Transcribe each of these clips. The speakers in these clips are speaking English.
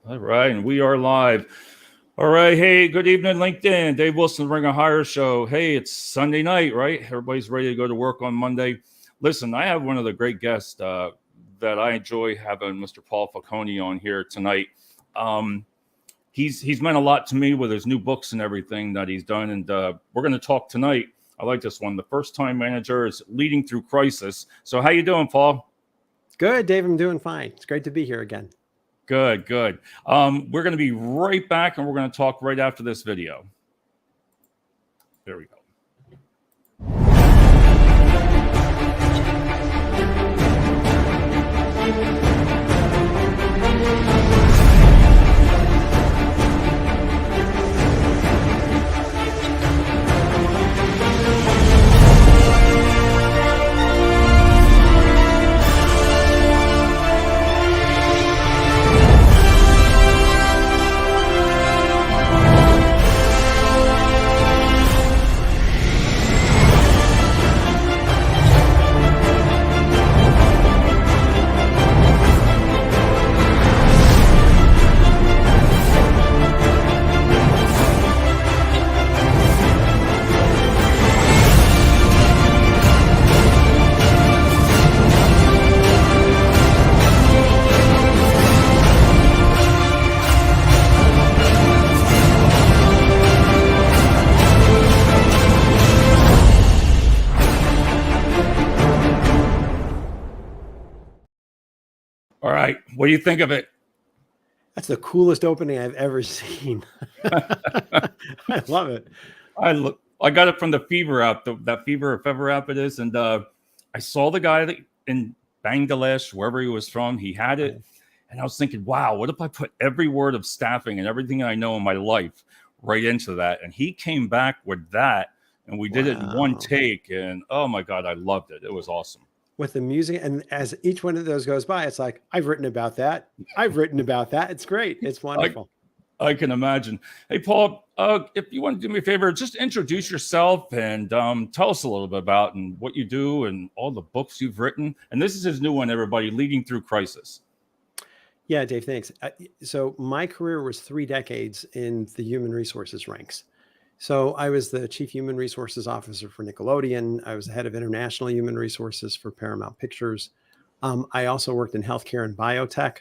All right, and we are live. All right, hey, good evening, LinkedIn. Dave Wilson, Ring of Hire Show. Hey, it's Sunday night, right? Everybody's ready to go to work on Monday. Listen, I have one of the great guests that I enjoy having, Mr. Paul Falcone, on here tonight. He's meant a lot to me with his new books and everything that he's done, and we're going to talk tonight. I like this one. The First-Time Manager is Leading Through Crisis. So how you doing, Paul? Good, Dave. I'm doing fine. It's great to be here again. Good. We're going to be right back, and we're going to talk right after this video. There we go. All right, what do you think of it? That's the coolest opening I've ever seen. I love it. I got it from the Fever app, that Fever app it is, and I saw the guy in Bangladesh, wherever he was from. He had it, and I was thinking, wow, what if I put every word of staffing and everything I know in my life right into that? And he came back with that, and we did it in one take, and oh my God, I loved it. It was awesome. With the music, and as each one of those goes by, it's like, I've written about that. I've written about that. It's great. It's wonderful. I can imagine. Hey, Paul, if you want to do me a favor, just introduce yourself and tell us a little bit about and what you do and all the books you've written. And this is his new one, everybody, Leading Through Crisis. Yeah, Dave, thanks. So my career was 3 decades in the human resources ranks. So I was the chief human resources officer for Nickelodeon. I was the head of international human resources for Paramount Pictures. I also worked in healthcare and biotech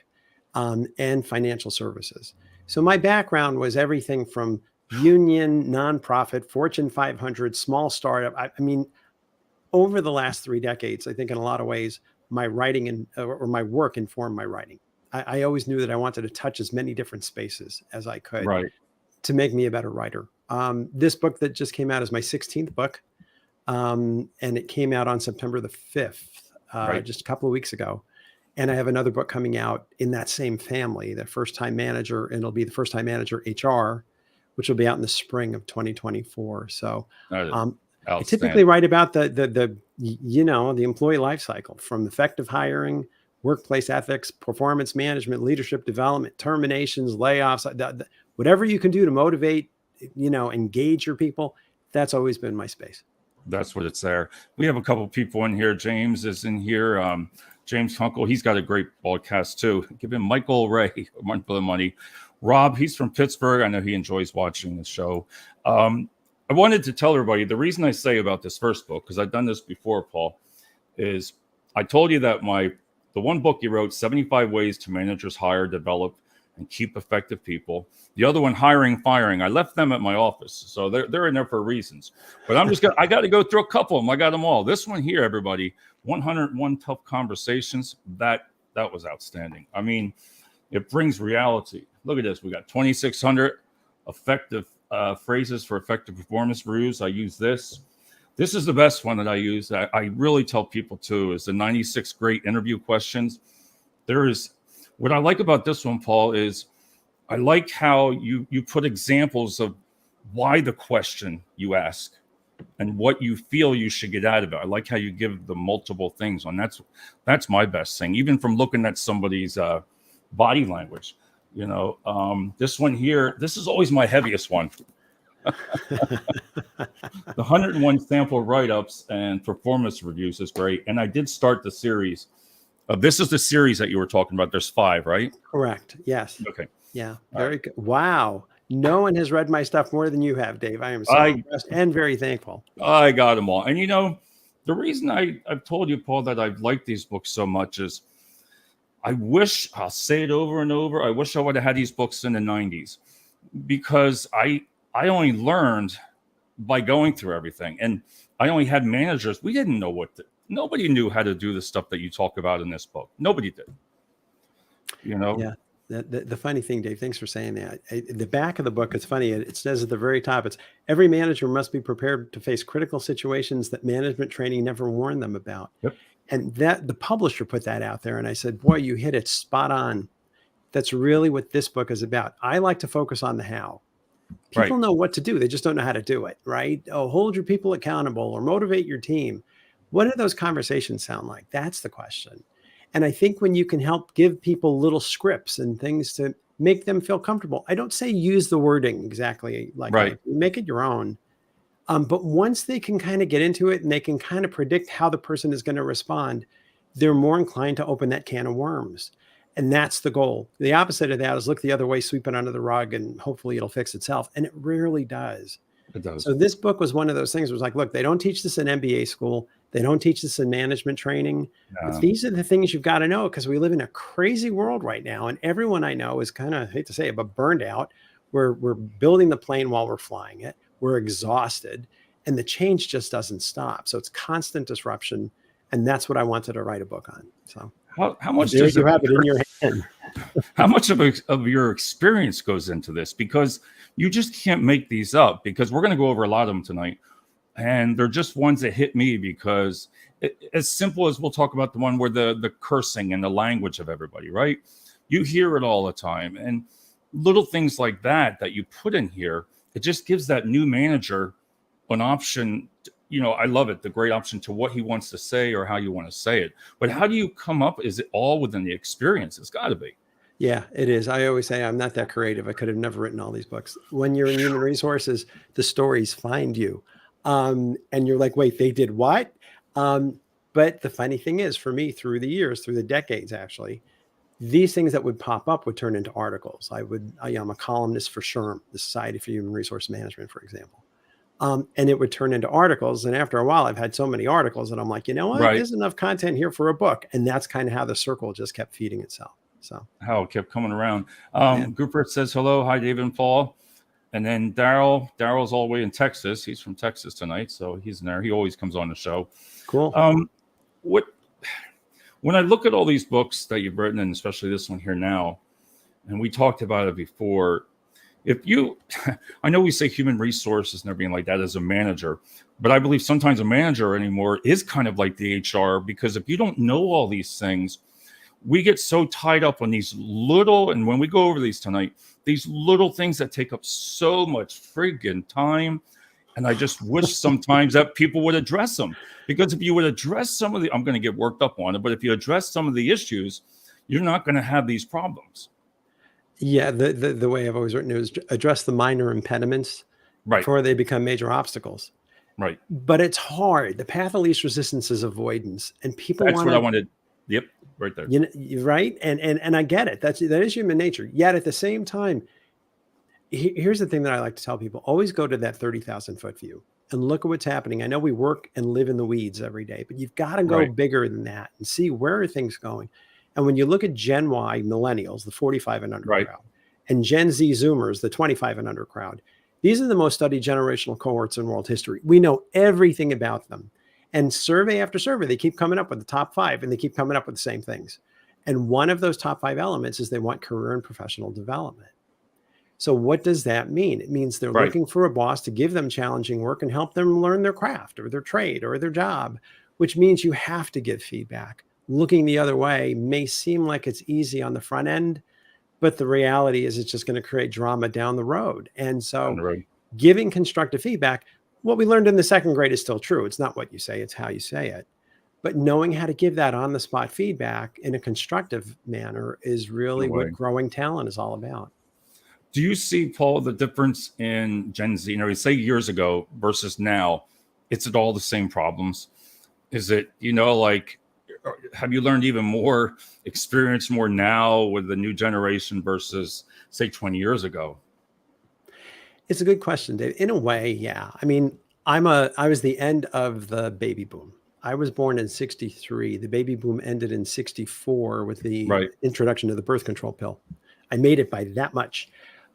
and financial services. So my background was everything from union, nonprofit, Fortune 500, small startup. I mean, over the last 3 decades, I think in a lot of ways, my writing or my work informed my writing. I always knew that I wanted to touch as many different spaces as I could to make me a better writer. This book that just came out is my 16th book. And it came out on September the 5th, just a couple of weeks ago. And I have another book coming out in that same family, The First-Time Manager, and it'll be The First-Time Manager HR, which will be out in the spring of 2024. So I typically write about the employee life cycle, from effective hiring, workplace ethics, performance management, leadership development, terminations, layoffs, whatever you can do to motivate, engage your people. That's always been my space. That's what it's there. We have a couple of people in here. James is in here. James Kunkel, he's got a great podcast too. Give him Michael Ray, One for the Money. Rob, he's from Pittsburgh. I know he enjoys watching the show. I wanted to tell everybody the reason I say about this first book, because I've done this before, Paul, is I told you that the one book you wrote, 75 Ways to Managers Hire, Develop, and Keep Effective People. The other one, Hiring, Firing. I left them at my office, so they're in there for reasons. But I got to go through a couple of them. I got them all. This one here, everybody, 101 Tough Conversations. That was outstanding. I mean, it brings reality. Look at this. We got 2,600 effective phrases for effective performance reviews. I use this. This is the best one that I use. I really tell people too, is the 96 great interview questions. What I like about this one, Paul, is I like how you put examples of why the question you ask and what you feel you should get out of it. I like how you give the multiple things on. That's my best thing, even from looking at somebody's body language. This one here, this is always my heaviest one. The 101 sample write-ups and performance reviews is great. And I did start the series. This is the series that you were talking about. There's 5, right? Correct. Yes. Okay. Yeah. Very good. Wow. No one has read my stuff more than you have, Dave. I am so impressed and very thankful. I got them all. And the reason I've told you, Paul, that I've liked these books so much is I wish, I'll say it over and over, I wish I would have had these books in the 90s, because I only learned by going through everything. And I only had managers. We didn't know nobody knew how to do the stuff that you talk about in this book. Nobody did. Yeah. The funny thing, Dave, thanks for saying that. The back of the book, it's funny. It says at the very top, it's every manager must be prepared to face critical situations that management training never warned them about. Yep. And that the publisher put that out there. And I said, boy, you hit it spot on. That's really what this book is about. I like to focus on the how. People know what to do. They just don't know how to do it, right? Oh, hold your people accountable or motivate your team. What do those conversations sound like? That's the question. And I think when you can help give people little scripts and things to make them feel comfortable, I don't say use the wording exactly like that. Make it your own. But once they can kind of get into it and they can kind of predict how the person is going to respond, they're more inclined to open that can of worms. And that's the goal. The opposite of that is look the other way, sweep it under the rug, and hopefully it'll fix itself. And it rarely does. It does. So this book was one of those things where it was like, look, they don't teach this in MBA school. They don't teach this in management training. No. But these are the things you've got to know, because we live in a crazy world right now. And everyone I know is kind of, I hate to say it, but burned out. We're building the plane while we're flying it. We're exhausted. And the change just doesn't stop. So it's constant disruption. And that's what I wanted to write a book on. So how much does you have it in your hand? How much of your experience goes into this? Because you just can't make these up, because we're going to go over a lot of them tonight. And they're just ones that hit me because as simple as we'll talk about the one where the cursing and the language of everybody, right? You hear it all the time. And little things like that you put in here, it just gives that new manager an option. I love it, the great option to what he wants to say or how you want to say it. But how do you come up? Is it all within the experience? It's got to be. Yeah, it is. I always say I'm not that creative. I could have never written all these books. When you're in human resources, the stories find you. And you're like, wait, they did what? But the funny thing is, for me, through the years, through the decades, actually, these things that would pop up would turn into articles. I'm a columnist for SHRM, the Society for Human Resource Management, for example. And it would turn into articles. And after a while, I've had so many articles that I'm like, you know what? There's enough content here for a book. And that's kind of how the circle just kept feeding itself. So how it kept coming around. Rupert says, hello. Hi, David and Paul. And then Daryl's all the way in Texas. He's from Texas tonight, so he's in there. He always comes on the show. Cool. When I look at all these books that you've written, and especially this one here now, and we talked about it before, I know we say human resources and everything like that as a manager, but I believe sometimes a manager anymore is kind of like the HR, because if you don't know all these things, we get so tied up on these little, and when we go over these tonight, these little things that take up so much friggin' time. And I just wish sometimes that people would address them, because if you would address some of I'm going to get worked up on it, but if you address some of the issues, you're not going to have these problems. Yeah, the way I've always written it is address the minor impediments before they become major obstacles. Right. But it's hard. The path of least resistance is avoidance, and people. That's what I wanted. Yep, right there. Right, and I get it. That is human nature. Yet at the same time, here's the thing that I like to tell people: always go to that 30,000 foot view and look at what's happening. I know we work and live in the weeds every day, but you've got to go bigger than that and see where are things going. And when you look at Gen Y millennials, the 45 and under crowd, and Gen Z Zoomers, the 25 and under crowd, these are the most studied generational cohorts in world history. We know everything about them. And survey after survey, they keep coming up with the top 5, and they keep coming up with the same things. And one of those top 5 elements is they want career and professional development. So what does that mean? It means they're looking for a boss to give them challenging work and help them learn their craft or their trade or their job, which means you have to give feedback. Looking the other way may seem like it's easy on the front end, but the reality is it's just going to create drama down the road. And so giving constructive feedback, what we learned in the second grade is still true. It's not what you say, it's how you say it. But knowing how to give that on-the-spot feedback in a constructive manner is really what growing talent is all about. Do you see, Paul, the difference in Gen Z? We say years ago versus now, it's all the same problems. Is it, have you learned even more, experienced more now with the new generation versus say 20 years ago? It's a good question, Dave. In a way, yeah. I mean, I was the end of the baby boom. I was born in 63. The baby boom ended in 64 with the Right. introduction of the birth control pill. I made it by that much.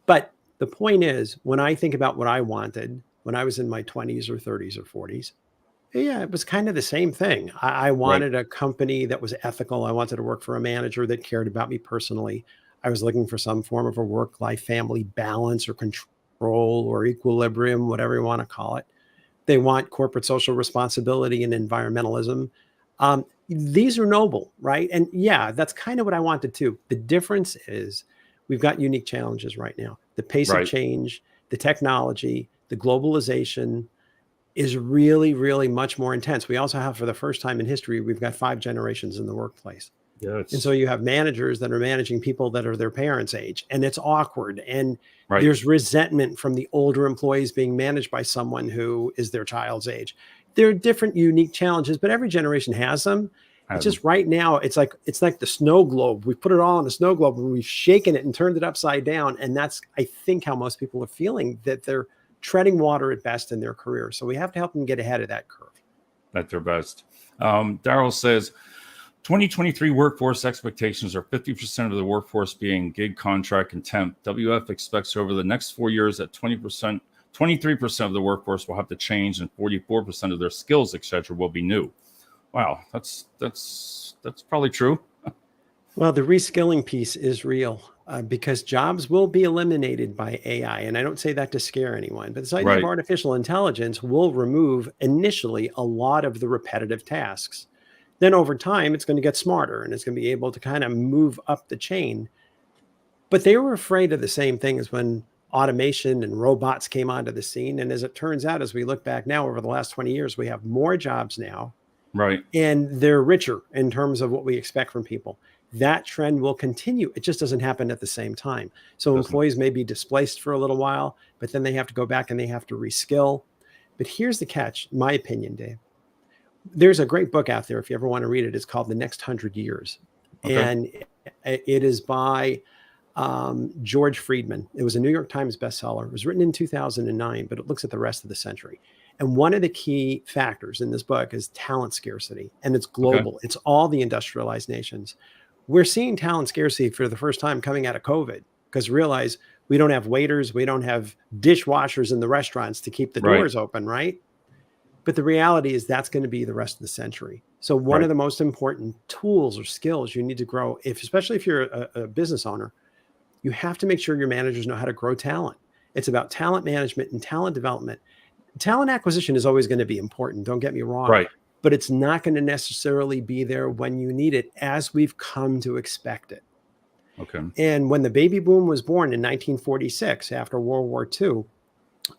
But the point is, when I think about what I wanted when I was in my 20s or 30s or 40s, yeah, it was kind of the same thing. I Right. wanted a company that was ethical. I wanted to work for a manager that cared about me personally. I was looking for some form of a work-life family balance or control or equilibrium, whatever you want to call it. They want corporate social responsibility and environmentalism. These are noble, right? And yeah, that's kind of what I wanted too. The difference is we've got unique challenges right now. The pace of Right. change, the technology, the globalization, is really, really much more intense. We also have, for the first time in history, we've got 5 generations in the workplace. Yeah. And so you have managers that are managing people that are their parents' age, and it's awkward. And Right. there's resentment from the older employees being managed by someone who is their child's age. There are different unique challenges, but every generation has them. It's just right now, it's like the snow globe. We put it all in a snow globe and we've shaken it and turned it upside down. And that's, I think, how most people are feeling, that they're treading water at best in their career. So we have to help them get ahead of that curve. At their best. Daryl says 2023 workforce expectations are 50% of the workforce being gig, contract, and temp. WF expects over the next 4 years that 23% of the workforce will have to change, and 44% of their skills, etc., will be new. Wow, that's probably true. Well, the reskilling piece is real because jobs will be eliminated by AI. And I don't say that to scare anyone, but this idea of Right. artificial intelligence will remove initially a lot of the repetitive tasks. Then over time, it's going to get smarter and it's going to be able to kind of move up the chain. But they were afraid of the same thing as when automation and robots came onto the scene. And as it turns out, as we look back now over the last 20 years, we have more jobs now Right. and they're richer in terms of what we expect from people. That trend will continue. It just doesn't happen at the same time. So employees may be displaced for a little while, but then they have to go back and they have to reskill. But here's the catch, in my opinion, Dave. There's a great book out there, if you ever want to read it. It's called The Next 100 Years. Okay. And it is by George Friedman. It was a New York Times bestseller. It was written in 2009, but it looks at the rest of the century. And one of the key factors in this book is talent scarcity, and it's global. Okay. It's all the industrialized nations. We're seeing talent scarcity for the first time coming out of COVID, because realize we don't have waiters, we don't have dishwashers in the restaurants to keep the Right. doors open, right? But the reality is that's going to be the rest of the century. So one Right. of the most important tools or skills you need to grow, especially if you're a business owner, you have to make sure your managers know how to grow talent. It's about talent management and talent development. Talent acquisition is always going to be important. Don't get me wrong. Right. But it's not going to necessarily be there when you need it, as we've come to expect it. Okay. And when the baby boom was born in 1946, after World War II,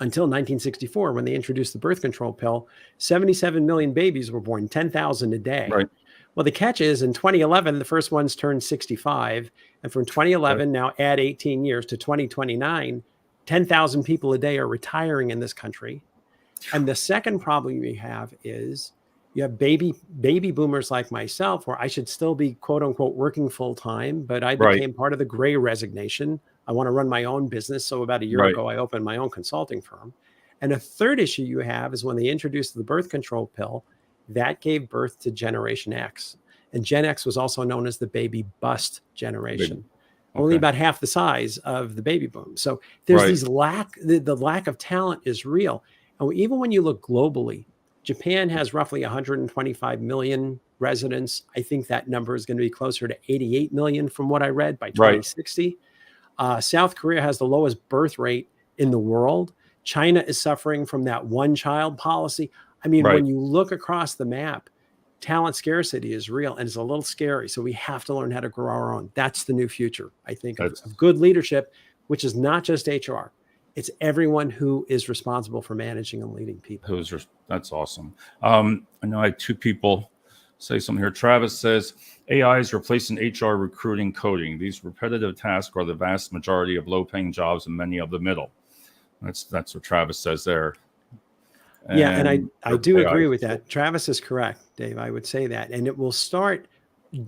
until 1964, when they introduced the birth control pill, 77 million babies were born, 10,000 a day. Right. Well, the catch is in 2011, the first ones turned 65. And from 2011, now add 18 years to 2029, 10,000 people a day are retiring in this country. And the second problem we have is you have baby boomers like myself, where I should still be, quote unquote, working full time, but I Right. became part of the gray resignation. I want to run my own business. So about a year Right. ago, I opened my own consulting firm. And a third issue you have is when they introduced the birth control pill, that gave birth to Generation X. And Gen X was also known as the baby bust generation. Only Okay. about half the size of the baby boom. So there's Right. these the lack of talent is real. And even when you look globally, Japan has roughly 125 million residents. I think that number is going to be closer to 88 million from what I read by Right. 2060. South Korea has the lowest birth rate in the world. China is suffering from that one-child policy. I mean, Right. when you look across the map, talent scarcity is real and it's a little scary. So we have to learn how to grow our own. That's the new future, I think, of That's good leadership, which is not just HR. It's everyone who is responsible for managing and leading people. that's awesome. I know I had 2 people say something here. Travis says AI is replacing HR, recruiting, coding. These repetitive tasks are the vast majority of low-paying jobs and many of the middle. That's what Travis says there. Yeah, and I, and I their do AI agree is with so- that. Travis is correct, Dave. I would say that. And it will start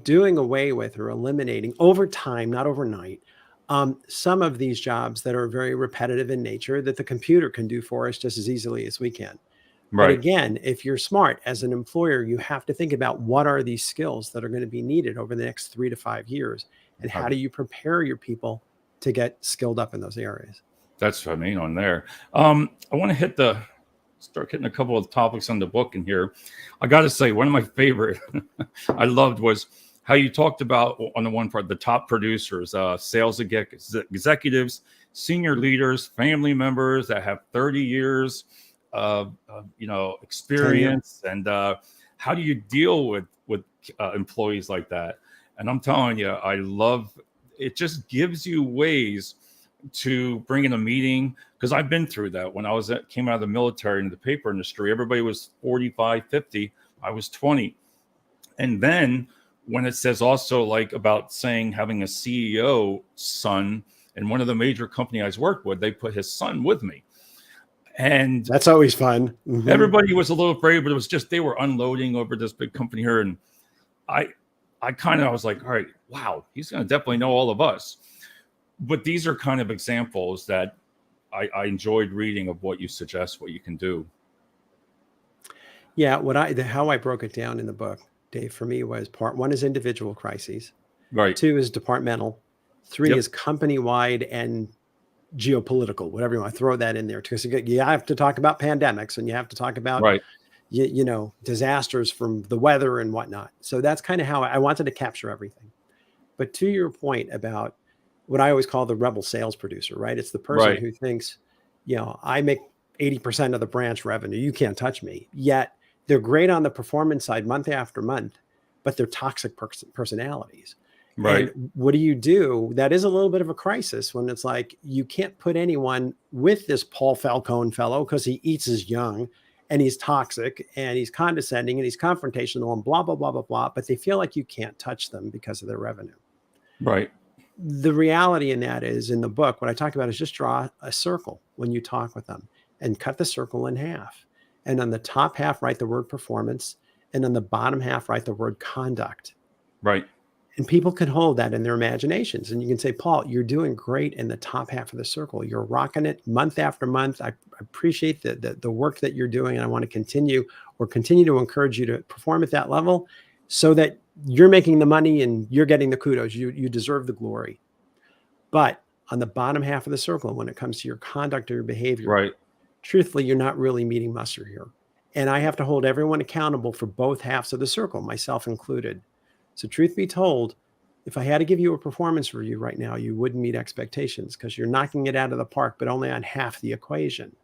doing away with or eliminating over time, not overnight, some of these jobs that are very repetitive in nature that the computer can do for us just as easily as we can. But right. again, if you're smart as an employer, you have to think about what are these skills that are going to be needed over the next 3 to 5 years, and how do you prepare your people to get skilled up in those areas? That's what I mean on there. I want to start hitting a couple of topics on the book in here. I got to say, one of my favorite I loved was how you talked about on the one part, the top producers, sales executives, senior leaders, family members that have 30 years of Tenure. experience, and how do you deal with employees like that? And I'm telling you, I love it. Just gives you ways to bring in a meeting, because I've been through that when came out of the military into the paper industry. Everybody was 45, 50. I was 20. And then when it says also like about saying having a CEO son, and one of the major company I worked with, they put his son with me. And That's always fun. Mhm. everybody was a little afraid, but it was just they were unloading over this big company here. And I I was like, all right, wow, he's going to definitely know all of us. But these are kind of examples that I enjoyed reading of what you suggest, what you can do. Yeah, how I broke it down in the book, Dave, for me was part one is individual crises, Right. two is departmental, three Yep. is company-wide and geopolitical, whatever you want to throw that in there. Because you have to talk about pandemics and you have to talk about Right. disasters from the weather and whatnot. So that's kind of how I wanted to capture everything. But to your point about what I always call the rebel sales producer, right? It's the person Right. who thinks, I make 80% of the branch revenue. You can't touch me. Yet they're great on the performance side month after month, but they're toxic personalities. Right. And what do? That is a little bit of a crisis when it's like, you can't put anyone with this Paul Falcone fellow because he eats his young and he's toxic and he's condescending and he's confrontational and blah, blah, blah, blah, blah. But they feel like you can't touch them because of their revenue. Right. The reality in that is, in the book, what I talk about is just draw a circle when you talk with them and cut the circle in half. And on the top half, write the word performance. And on the bottom half, write the word conduct. Right. And people can hold that in their imaginations. And you can say, Paul, you're doing great in the top half of the circle. You're rocking it month after month. I appreciate the work that you're doing. And I want to continue to encourage you to perform at that level so that you're making the money and you're getting the kudos. You deserve the glory. But on the bottom half of the circle, when it comes to your conduct or your behavior, Right. truthfully, you're not really meeting muster here. And I have to hold everyone accountable for both halves of the circle, myself included. So truth be told, if I had to give you a performance review right now, you wouldn't meet expectations because you're knocking it out of the park, but only on half the equation.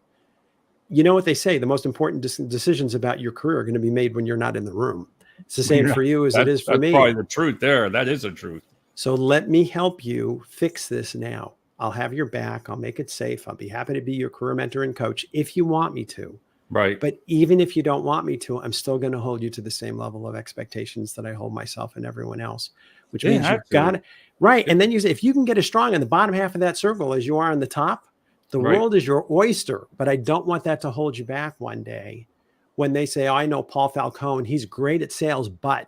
You know what they say, the most important decisions about your career are going to be made when you're not in the room. It's the same for you as it is for That's me. probably the truth there. That is the truth. So let me help you fix this now. I'll have your back. I'll make it safe. I'll be happy to be your career mentor and coach if you want me to. Right. But even if you don't want me to, I'm still going to hold you to the same level of expectations that I hold myself and everyone else, which means you've got to, right. And then you say, if you can get as strong in the bottom half of that circle as you are on the top, the Right. world is your oyster. But I don't want that to hold you back one day when they say, oh, I know Paul Falcone, he's great at sales, but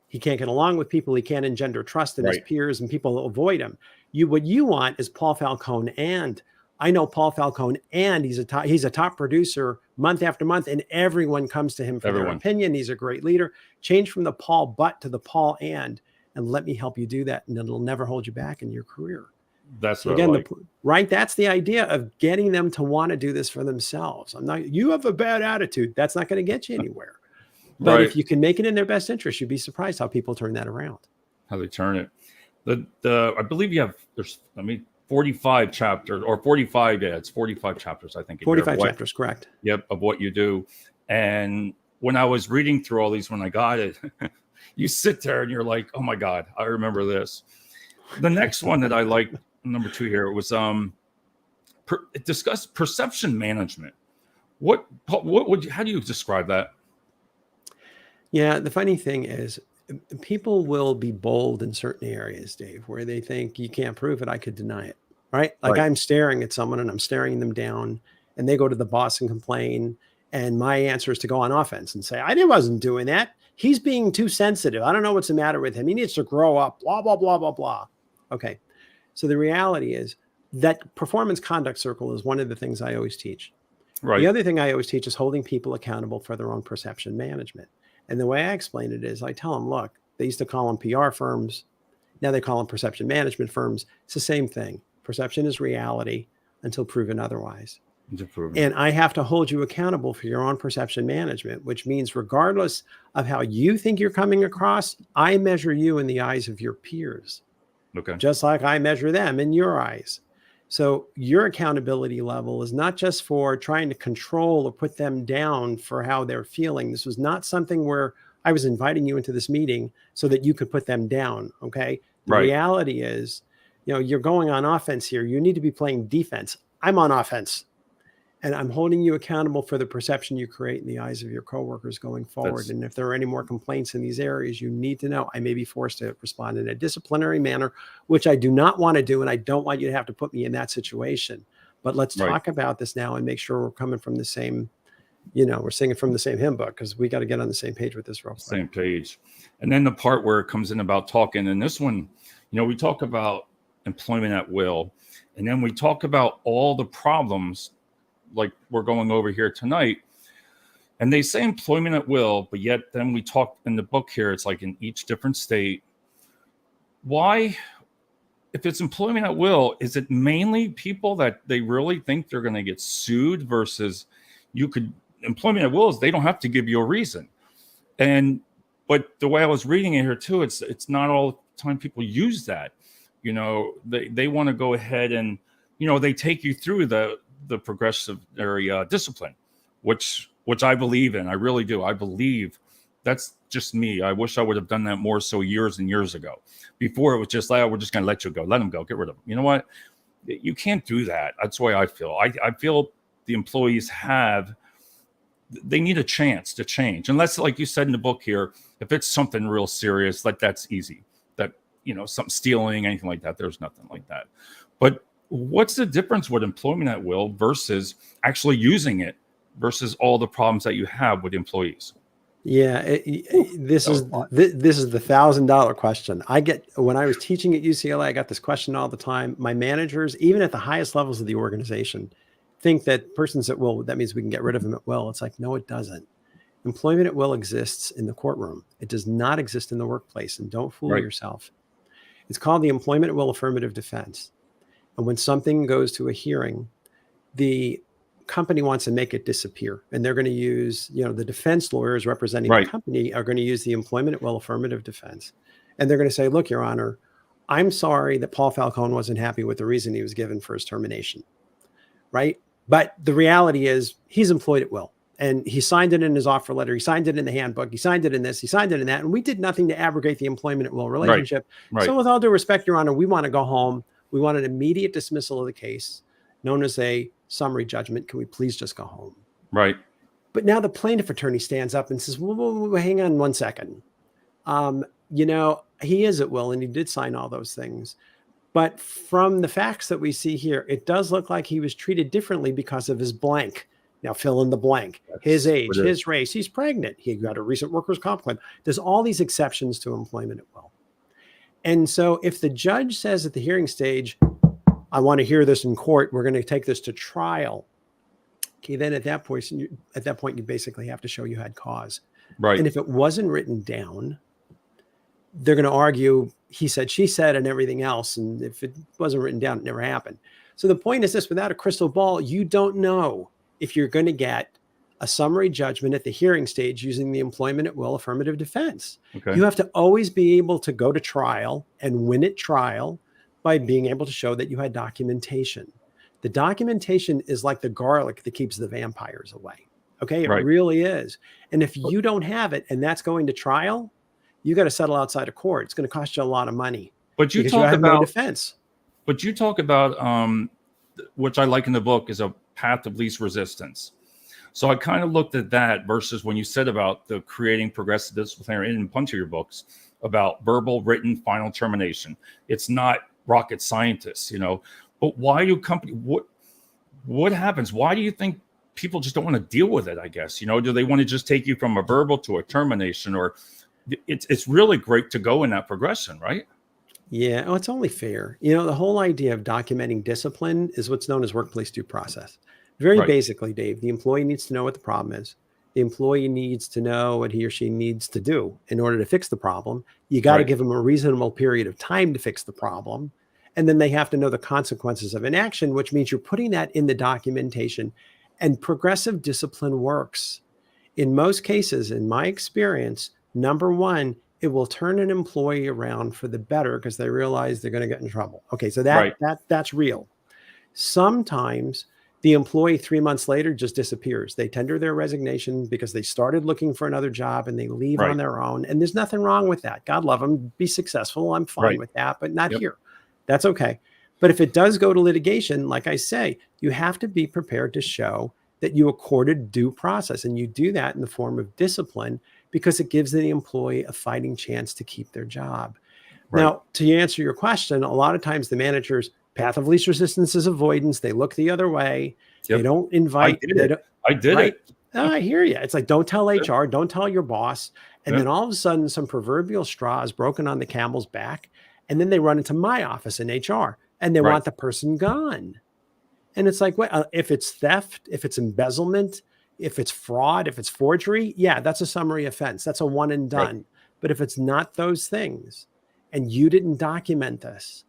he can't get along with people. He can't engender trust in his peers and people will avoid him. What you want is Paul Falcone, and I know Paul Falcone, and he's a top producer month after month, and everyone comes to him for their opinion. He's a great leader. Change from the Paul but to the Paul and let me help you do that, and it'll never hold you back in your career. That's what again, right? That's the idea of getting them to want to do this for themselves. You have a bad attitude. That's not going to get you anywhere. But if you can make it in their best interest, you'd be surprised how people turn that around. How they turn it. I believe there's 45 chapters or 45. Yeah, it's 45 chapters, I think. 45 chapters, correct. Yep, of what you do. And when I was reading through all these, when I got it, you sit there and you're like, oh my God, I remember this. The next one that I like, number 2 here, was it discussed perception management. How do you describe that? Yeah, the funny thing is people will be bold in certain areas, Dave, where they think you can't prove it, I could deny it, right? Like I'm staring at someone and I'm staring them down and they go to the boss and complain And my answer is to go on offense and say, I wasn't doing that. He's being too sensitive. I don't know what's the matter with him. He needs to grow up, blah, blah, blah, blah, blah. Okay. So the reality is that performance conduct circle is one of the things I always teach. Right. The other thing I always teach is holding people accountable for their own perception management. And the way I explain it is I tell them, look, they used to call them PR firms. Now they call them perception management firms. It's the same thing. Perception is reality until proven otherwise. And I have to hold you accountable for your own perception management, which means regardless of how you think you're coming across, I measure you in the eyes of your peers. Okay. Just like I measure them in your eyes. So your accountability level is not just for trying to control or put them down for how they're feeling. This was not something where I was inviting you into this meeting so that you could put them down. Okay. The reality is, you're going on offense here. You need to be playing defense. I'm on offense. And I'm holding you accountable for the perception you create in the eyes of your coworkers going forward. And if there are any more complaints in these areas, you need to know I may be forced to respond in a disciplinary manner, which I do not want to do. And I don't want you to have to put me in that situation. But let's talk about this now and make sure we're coming from the same, we're singing from the same hymn book, because we got to get on the same page with this real quick. Same page. And then the part where it comes in about talking, and this one, we talk about employment at will. And then we talk about all the problems like we're going over here tonight. And they say employment at will, but yet then we talk in the book here, it's like in each different state. Why, if it's employment at will, is it mainly people that they really think they're going to get sued versus employment at will is they don't have to give you a reason. But the way I was reading it here too, it's not all the time people use that. They want to go ahead and, they take you through the progressive area discipline, which I believe in. I really do. I believe that's just me. I wish I would have done that more so years and years ago. Before it was just like, we're just going to let you go. Let them go. Get rid of them. You know what? You can't do that. That's the way I feel. I feel the employees they need a chance to change. Unless, like you said in the book here, if it's something real serious, that's easy. That, something stealing, anything like that, there's nothing like that. But what's the difference with employment at will versus actually using it versus all the problems that you have with employees? Yeah, this is the $1,000 question. When I was teaching at UCLA, I got this question all the time. My managers, even at the highest levels of the organization, think that persons at will, that means we can get rid of them at will. It's like, no, it doesn't. Employment at will exists in the courtroom. It does not exist in the workplace. And don't fool yourself. It's called the employment at will affirmative defense. And when something goes to a hearing, the company wants to make it disappear. And they're going to use, the defense lawyers representing the company are going to use the employment at will affirmative defense. And they're going to say, look, Your Honor, I'm sorry that Paul Falcone wasn't happy with the reason he was given for his termination. Right? But the reality is he's employed at will. And he signed it in his offer letter. He signed it in the handbook. He signed it in this. He signed it in that. And we did nothing to abrogate the employment at will relationship. So with all due respect, Your Honor, we want to go home. We want an immediate dismissal of the case, known as a summary judgment. Can we please just go home? Right. But now the plaintiff attorney stands up and says, whoa, hang on one second. He is at will, and he did sign all those things. But from the facts that we see here, it does look like he was treated differently because of his blank. Now fill in the blank. His age, his race, he's pregnant. He got a recent workers' comp claim. There's all these exceptions to employment at will. And so if the judge says at the hearing stage, I want to hear this in court, we're going to take this to trial. Okay, then at that point, you basically have to show you had cause. Right. And if it wasn't written down, they're going to argue he said, she said, and everything else. And if it wasn't written down, it never happened. So the point is this: without a crystal ball, you don't know if you're going to get a summary judgment at the hearing stage using the employment at will affirmative defense. Okay. You have to always be able to go to trial and win at trial by being able to show that you had documentation. The documentation is like the garlic that keeps the vampires away. Okay, it really is. And if you don't have it and that's going to trial, you got to settle outside of court. It's going to cost you a lot of money. But you talk about no defense. But you talk about, which I like in the book, is a path of least resistance. So I kind of looked at that versus when you said about the creating progressive disciplinary in a bunch of your books about verbal, written, final termination. It's not rocket scientists, But why do what happens? Why do you think people just don't want to deal with it, I guess. Do they want to just take you from a verbal to a termination? Or it's really great to go in that progression, right? Yeah. Oh, it's only fair. The whole idea of documenting discipline is what's known as workplace due process. Very Right. basically, Dave, the employee needs to know what the problem is. The employee needs to know what he or she needs to do in order to fix the problem. You got to Right. give them a reasonable period of time to fix the problem. And then they have to know the consequences of inaction, which means you're putting that in the documentation. And progressive discipline works. In most cases, in my experience, number one, it will turn an employee around for the better because they realize they're going to get in trouble. Okay, so Right. that's real. Sometimes the employee 3 months later just disappears. They tender their resignation because they started looking for another job and they leave on Right. their own. And there's nothing wrong with that. God love them. Be successful. I'm fine Right. with that, but not Yep. here. That's okay. But if it does go to litigation, like I say, you have to be prepared to show that you accorded due process. And you do that in the form of discipline because it gives the employee a fighting chance to keep their job. Right. Now, to answer your question, a lot of times the managers' path of least resistance is avoidance. They look the other way. They Yep. don't I invite. did They it. don't, I did right? it. Oh, I hear you. It's like, don't tell Yep. HR, don't tell your boss. And Yep. then all of a sudden, some proverbial straw is broken on the camel's back. And then they run into my office in HR and they Right. want the person gone. And it's like, if it's theft, if it's embezzlement, if it's fraud, if it's forgery, yeah, that's a summary offense. That's a one and Right. done. But if it's not those things and you didn't document this,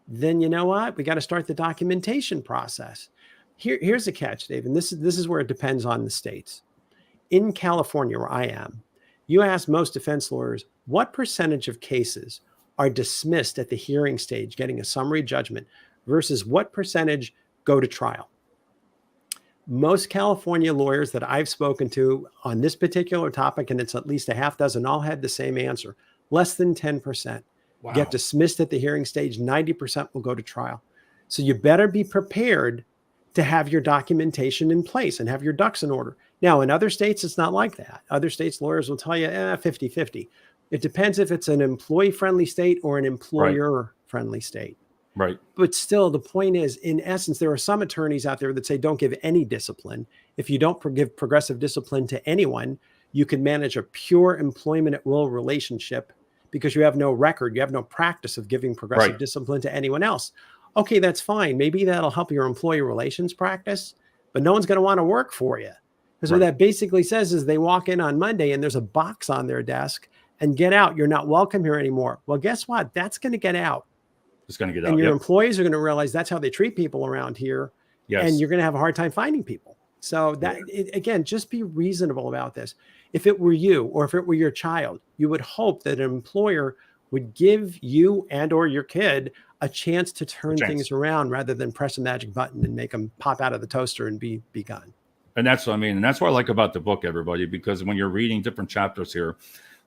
then you know what? We got to start the documentation process. Here's the catch, Dave, and this is where it depends on the states. In California, where I am, you ask most defense lawyers, what percentage of cases are dismissed at the hearing stage, getting a summary judgment, versus what percentage go to trial? Most California lawyers that I've spoken to on this particular topic, and it's at least a half dozen, all had the same answer. Less than 10% get Wow. dismissed at the hearing stage. 90% will go to trial. So you better be prepared to have your documentation in place and have your ducks in order. Now, in other states, it's not like that. Other states' lawyers will tell you 50-50. It depends if it's an employee-friendly state or an Right. employer-friendly state. Right. But still, the point is, in essence, there are some attorneys out there that say don't give any discipline. If you don't give progressive discipline to anyone, you can manage a pure employment at will relationship because you have no record, you have no practice of giving progressive Right. discipline to anyone else. Okay, that's fine. Maybe that'll help your employee relations practice, but no one's going to want to work for you. Because what Right. that basically says is they walk in on Monday and there's a box on their desk and get out. You're not welcome here anymore. Well, guess what? That's going to get out. It's going to get And out. your Yep. employees are going to realize that's how they treat people around here. And Yes. you're going to have a hard time finding people. So again, just be reasonable about this. If it were you or if it were your child, you would hope that an employer would give you and or your kid a chance to turn things around rather than press a magic button and make them pop out of the toaster and be gone. And that's what I mean. And that's what I like about the book, everybody, because when you're reading different chapters here,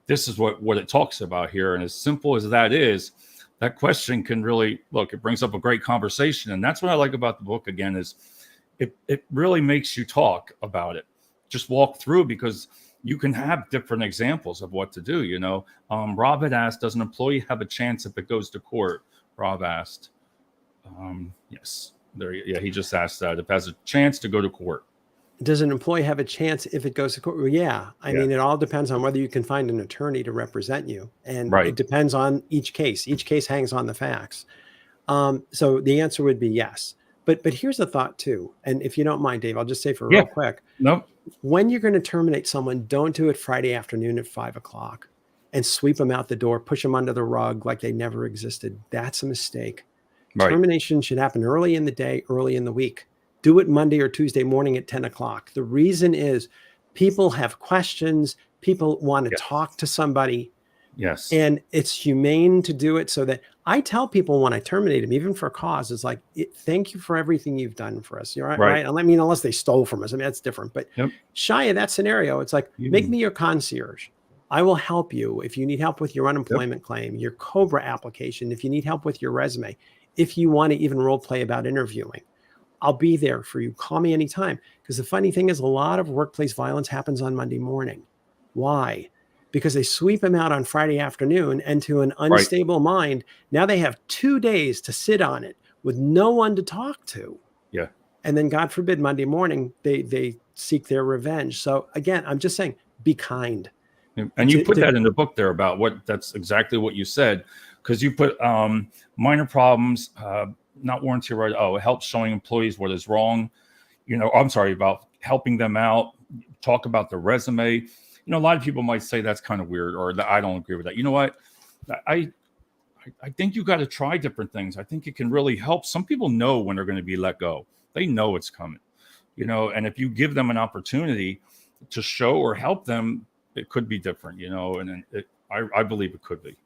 this is what it talks about here. And as simple as that is, that question can really it brings up a great conversation. And that's what I like about the book again, is it really makes you talk about it. Just walk through, because you can have different examples of what to do. Rob had asked, does an employee have a chance if it goes to court? Rob asked. Yes. He just asked that. If it has a chance to go to court. Does an employee have a chance if it goes to court? Well, yeah. I mean, it all depends on whether you can find an attorney to represent you. And it depends on each case. Each case hangs on the facts. So the answer would be yes. But here's a thought too. And if you don't mind, Dave, I'll just say for real quick. No. When you're going to terminate someone, don't do it Friday afternoon at 5:00 and sweep them out the door, push them under the rug like they never existed. That's a mistake. Right. Termination should happen early in the day, early in the week. Do it Monday or Tuesday morning at 10 o'clock. The reason is people have questions. People want to talk to somebody. Yes. And it's humane to do it so that I tell people when I terminate them, even for a cause, it's like, thank you for everything you've done for us. You're right. I mean, unless they stole from us. I mean, that's different. But shy of that scenario, it's like, make me your concierge. I will help you if you need help with your unemployment claim, your COBRA application, if you need help with your resume, if you want to even role play about interviewing. I'll be there for you. Call me anytime. Because the funny thing is, a lot of workplace violence happens on Monday morning. Why? Because they sweep them out on Friday afternoon, and to an unstable mind, now they have 2 days to sit on it with no one to talk to. Yeah. And then, God forbid, Monday morning, they seek their revenge. So again, I'm just saying, be kind. And you put that in the book there about that's exactly what you said, because you put minor problems, not warranty right. Oh, it helps showing employees what is wrong. I'm sorry, about helping them out. Talk about the resume. A lot of people might say that's kind of weird, or that I don't agree with that. You know what? I think you got to try different things. I think it can really help. Some people know when they're going to be let go. They know it's coming, and if you give them an opportunity to show or help them, it could be different, and I believe it could be.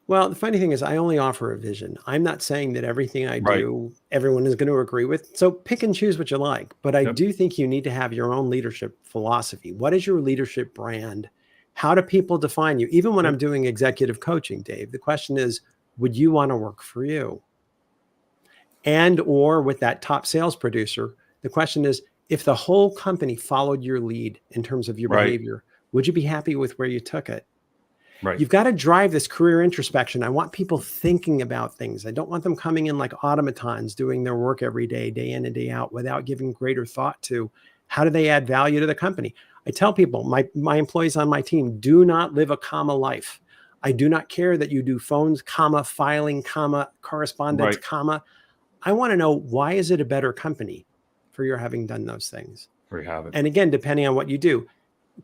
Well, the funny thing is I only offer a vision. I'm not saying that everything I do, everyone is going to agree with. So pick and choose what you like. But I do think you need to have your own leadership philosophy. What is your leadership brand? How do people define you? Even when I'm doing executive coaching, Dave, the question is, would you want to work for you? And or with that top sales producer, the question is, if the whole company followed your lead in terms of your behavior, would you be happy with where you took it? Right. You've got to drive this career introspection. I want people thinking about things. I don't want them coming in like automatons doing their work every day, day in and day out, without giving greater thought to how do they add value to the company. I tell people, my employees on my team, do not live a comma life. I do not care that you do phones, comma, filing, comma, correspondence, comma. I want to know, why is it a better company for your having done those things? There you have it. And again, depending on what you do,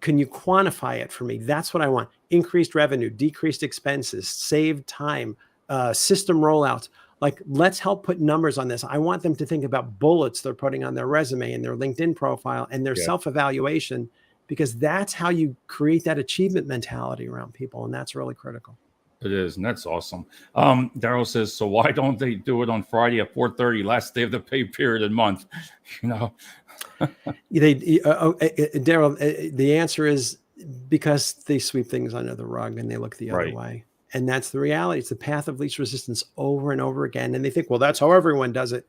can you quantify it for me? That's what I want. Increased revenue, decreased expenses, saved time, system rollouts. Like, let's help put numbers on this. I want them to think about bullets they're putting on their resume and their LinkedIn profile and their self-evaluation, because that's how you create that achievement mentality around people. And that's really critical. It is, and that's awesome. Daryl says, so why don't they do it on Friday at 4:30, last day of the pay period and month? Daryl, the answer is because they sweep things under the rug and they look the other way. And that's the reality. It's the path of least resistance over and over again. And they think, well, that's how everyone does it.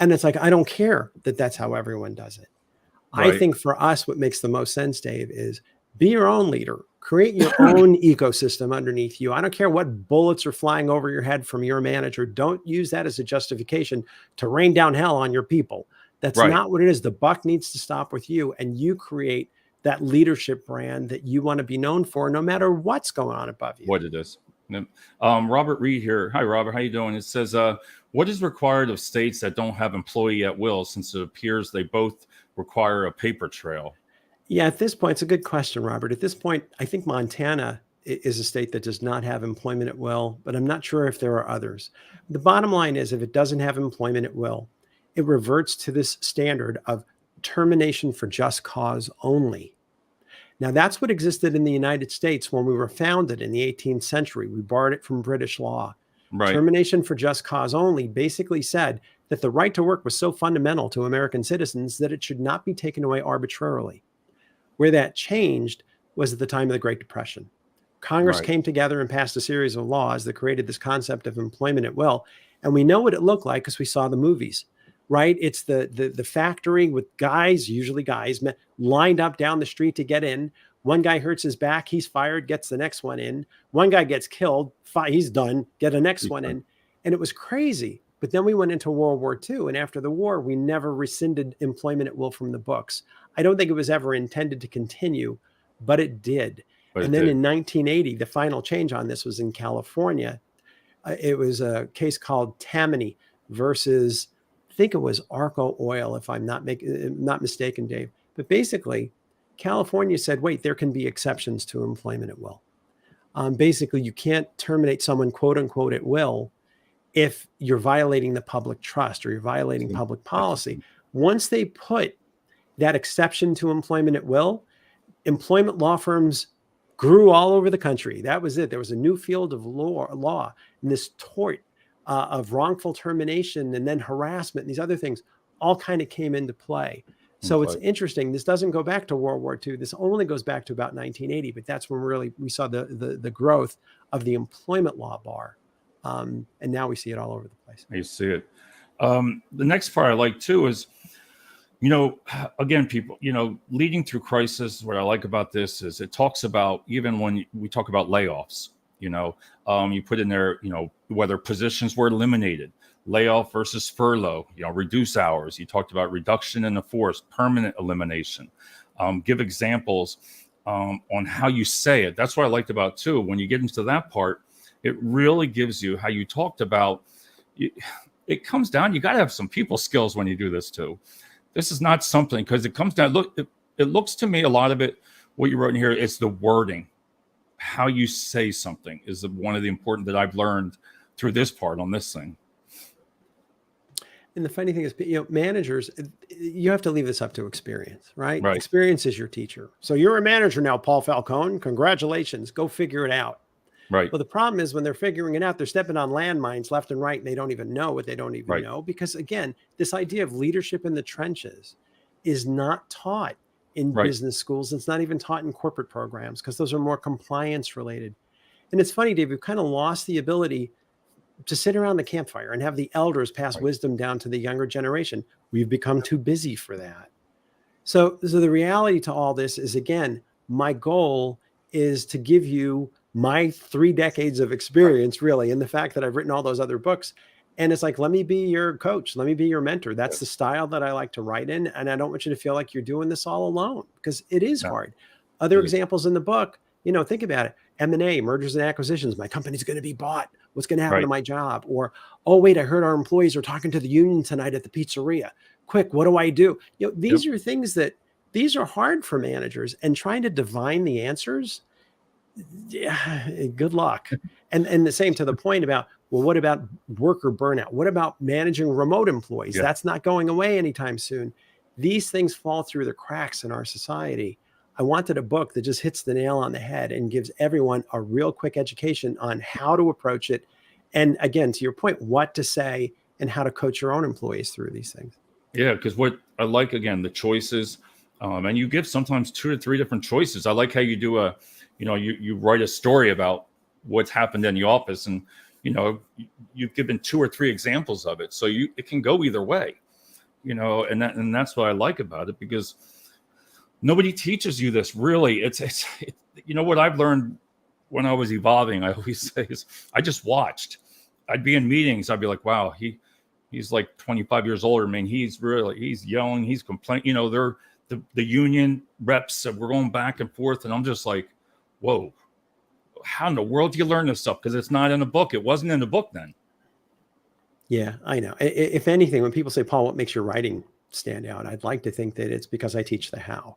And it's like, I don't care that that's how everyone does it. I think for us, what makes the most sense, Dave, is be your own leader. Create your own ecosystem underneath you. I don't care what bullets are flying over your head from your manager. Don't use that as a justification to rain down hell on your people. That's not what it is. The buck needs to stop with you, and you create that leadership brand that you want to be known for, no matter what's going on above you. What it is. Robert Reed here. Hi, Robert. How you doing? It says, what is required of states that don't have employee at will, since it appears they both require a paper trail? Yeah, at this point, it's a good question, Robert. At this point, I think Montana is a state that does not have employment at will, but I'm not sure if there are others. The bottom line is, if it doesn't have employment at will, it reverts to this standard of termination for just cause only. Now, that's what existed in the United States when we were founded in the 18th century. We borrowed it from British law. Termination for just cause only basically said that the right to work was so fundamental to American citizens that it should not be taken away arbitrarily. Where that changed was at the time of the Great Depression. Congress came together and passed a series of laws that created this concept of employment at will. And we know what it looked like because we saw the movies, right? It's the factory with guys, usually guys, lined up down the street to get in. One guy hurts his back, he's fired, gets the next one in. One guy gets killed, he's done, get a next one in. And it was crazy. But then we went into World War II. And after the war, we never rescinded employment at will from the books. I don't think it was ever intended to continue, but it did. And then in 1980, the final change on this was in California. It was a case called Tammany versus, I think it was Arco Oil, if I'm not mistaken, Dave. But basically, California said, wait, there can be exceptions to employment at will. Basically, you can't terminate someone, quote unquote, at will if you're violating the public trust or you're violating public policy. Once they put that exception to employment at will, employment law firms grew all over the country. That was it. There was a new field of law, and this tort of wrongful termination and then harassment and these other things all kind of came into play. So it's interesting. This doesn't go back to World War II. This only goes back to about 1980, but that's when really we saw the growth of the employment law bar. And now we see it all over the place. You see it. The next part I like too is, again, people, leading through crisis, what I like about this is it talks about, even when we talk about layoffs, you put in there, whether positions were eliminated, layoff versus furlough, reduce hours. You talked about reduction in the force, permanent elimination. Give examples on how you say it. That's what I liked about too. When you get into that part, it really gives you how you talked about. It comes down, you got to have some people skills when you do this too. This is not something, because it comes down, it looks to me, a lot of it, what you wrote in here, it's the wording. How you say something is one of the important that I've learned through this part on this thing. And the funny thing is, managers, you have to leave this up to experience, right? Right. Experience is your teacher. So you're a manager now, Paul Falcone. Congratulations. Go figure it out. Right. Well, the problem is when they're figuring it out, they're stepping on landmines left and right, and they don't even know what they don't even Right. know. Because again, this idea of leadership in the trenches is not taught in Right. business schools. It's not even taught in corporate programs, because those are more compliance related. And it's funny, Dave, we've kind of lost the ability to sit around the campfire and have the elders pass Right. wisdom down to the younger generation. We've become too busy for that. So the reality to all this is, again, my goal is to give you my 3 decades of experience, really, and the fact that I've written all those other books. And it's like, let me be your coach. Let me be your mentor. That's the style that I like to write in. And I don't want you to feel like you're doing this all alone, because it is hard. Other examples in the book, think about it. M&A, mergers and acquisitions. My company's going to be bought. What's going to happen to my job? Or, oh, wait, I heard our employees are talking to the union tonight at the pizzeria. Quick, what do I do? These are things these are hard for managers, and trying to divine the answers. Yeah, good luck. And the same to the point about, well, what about worker burnout? What about managing remote employees? Yeah. That's not going away anytime soon. These things fall through the cracks in our society. I wanted a book that just hits the nail on the head and gives everyone a real quick education on how to approach it. And again, to your point, what to say and how to coach your own employees through these things. Yeah, because what I like, again, the choices, and you give sometimes 2 or 3 different choices. I like how you do you write a story about what's happened in the office, and you've given 2 or 3 examples of it, so it can go either way, and that's what I like about it, because nobody teaches you this really. It's what I've learned when I was evolving, I always say, is I just watched. I'd be in meetings, I'd be like, wow, he's like 25 years older. I mean, he's yelling, he's complaining, they're the union reps, we're going back and forth, and I'm just like, whoa, how in the world do you learn this stuff? Because it's not in the book. It wasn't in the book then. Yeah, I know. If anything, when people say, Paul, what makes your writing stand out? I'd like to think that it's because I teach the how.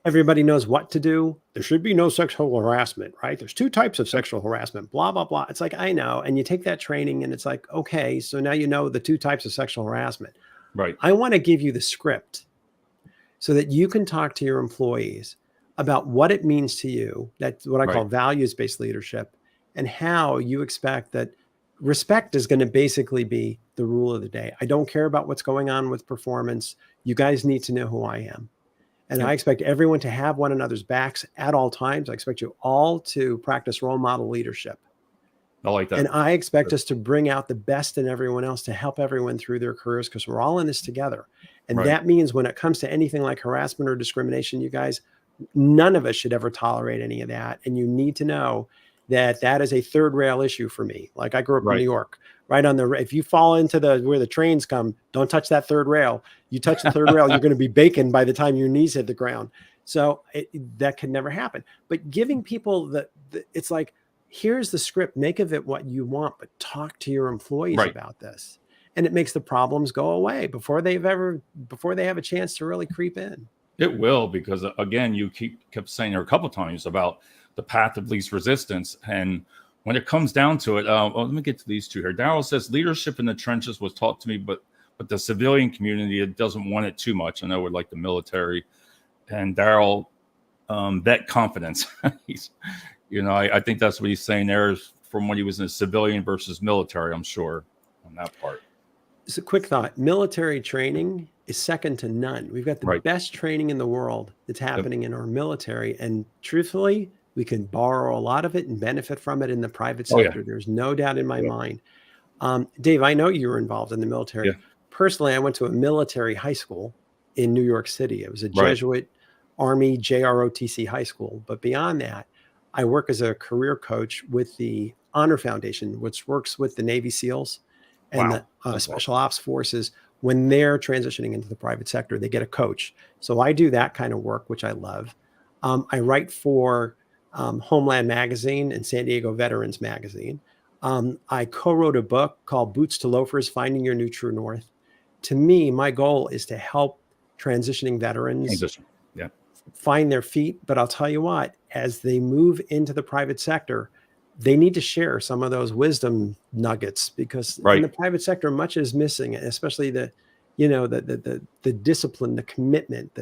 Everybody knows what to do. There should be no sexual harassment, right? There's 2 types of sexual harassment, blah, blah, blah. It's like, I know. And you take that training and it's like, okay, so now you know the 2 types of sexual harassment. Right. I want to give you the script so that you can talk to your employees about what it means to you. That's what I call values-based leadership, and how you expect that respect is going to basically be the rule of the day. I don't care about what's going on with performance. You guys need to know who I am. And I expect everyone to have one another's backs at all times. I expect you all to practice role model leadership. I like that. And I expect us to bring out the best in everyone else to help everyone through their careers, because we're all in this together. And that means when it comes to anything like harassment or discrimination, you guys, none of us should ever tolerate any of that. And you need to know that that is a third rail issue for me. Like, I grew up in New York, right on the, if you fall into where the trains come, don't touch that third rail. You touch the third rail, you're going to be bacon by the time your knees hit the ground. So that could never happen. But giving people it's like, here's the script, make of it what you want, but talk to your employees about this. And it makes the problems go away before they have a chance to really creep in. It will, because again, you kept saying there a couple of times about the path of least resistance. And when it comes down to it, let me get to these 2 here. Daryl says, leadership in the trenches was taught to me, but the civilian community, it doesn't want it too much. I know we're like the military. And Daryl, that confidence, I think that's what he's saying there, is from when he was in a civilian versus military, I'm sure, on that part. So quick thought, military training is second to none. We've got the best training in the world that's happening in our military. And truthfully, we can borrow a lot of it and benefit from it in the private sector. There's no doubt in my mind. Dave, I know you were involved in the military. Personally, I went to a military high school in New York City. It was a Jesuit Army JROTC high school. But beyond that, I work as a career coach with the Honor Foundation, which works with the Navy SEALs And Wow. the special ops forces, when they're transitioning into the private sector, they get a coach. So I do that kind of work, which I love. I write for Homeland Magazine and San Diego Veterans Magazine. I co-wrote a book called Boots to Loafers, Finding Your New True North. To me, my goal is to help transitioning veterans Transition. Yeah. find their feet. But I'll tell you what, as they move into the private sector, they need to share some of those wisdom nuggets, because in the Right. private sector, much is missing, especially the discipline, the commitment,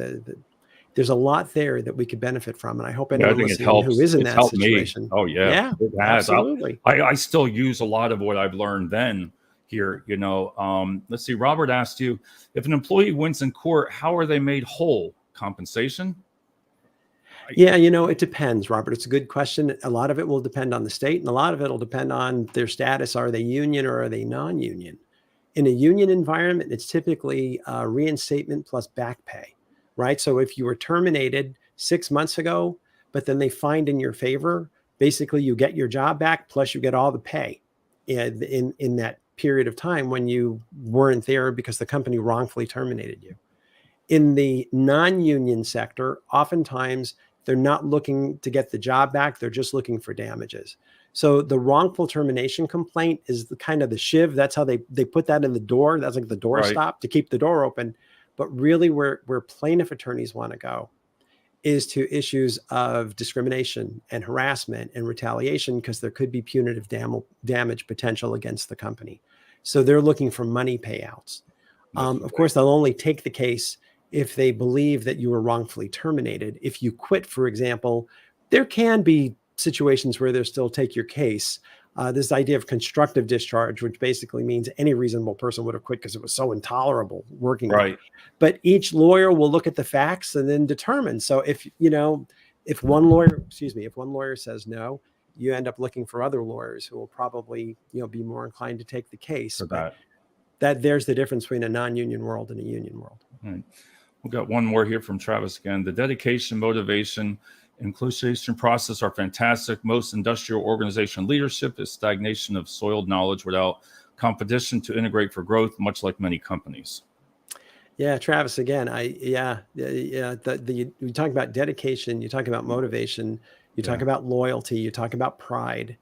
there's a lot there that we could benefit from. And I hope Yeah, I anyone think it listening who helps. is in It's that helped me. situation. Oh yeah, Yeah, it has. absolutely. I still use a lot of what I've learned then here. Let's see. Robert asked you, if an employee wins in court, how are they made whole? Compensation? Yeah, it depends, Robert. It's a good question. A lot of it will depend on the state, and a lot of it will depend on their status. Are they union or are they non-union? In a union environment, it's typically reinstatement plus back pay, right? So if you were terminated 6 months ago, but then they find in your favor, basically you get your job back, plus you get all the pay in that period of time when you weren't there because the company wrongfully terminated you. In the non-union sector, oftentimes they're not looking to get the job back. They're just looking for damages. So the wrongful termination complaint is the kind of the shiv. That's how they put that in the door. That's like the Right. doorstop to keep the door open. But really where plaintiff attorneys want to go is to issues of discrimination and harassment and retaliation, because there could be punitive damage potential against the company. So they're looking for money payouts. Of course, they'll only take the case if they believe that you were wrongfully terminated. If you quit, for example, there can be situations where they'll still take your case. This idea of constructive discharge, which basically means any reasonable person would have quit because it was so intolerable working there. Right. But each lawyer will look at the facts and then determine. So if one lawyer says no, you end up looking for other lawyers who will probably be more inclined to take the case. For But that. there's the difference between a non-union world and a union world. Right. We've got one more here from Travis again. The dedication, motivation, inclusion process are fantastic. Most industrial organization leadership is stagnation of soiled knowledge without competition to integrate for growth, much like many companies. Yeah, Travis, again, you talk about dedication, you talk about motivation, you talk about loyalty, you talk about pride.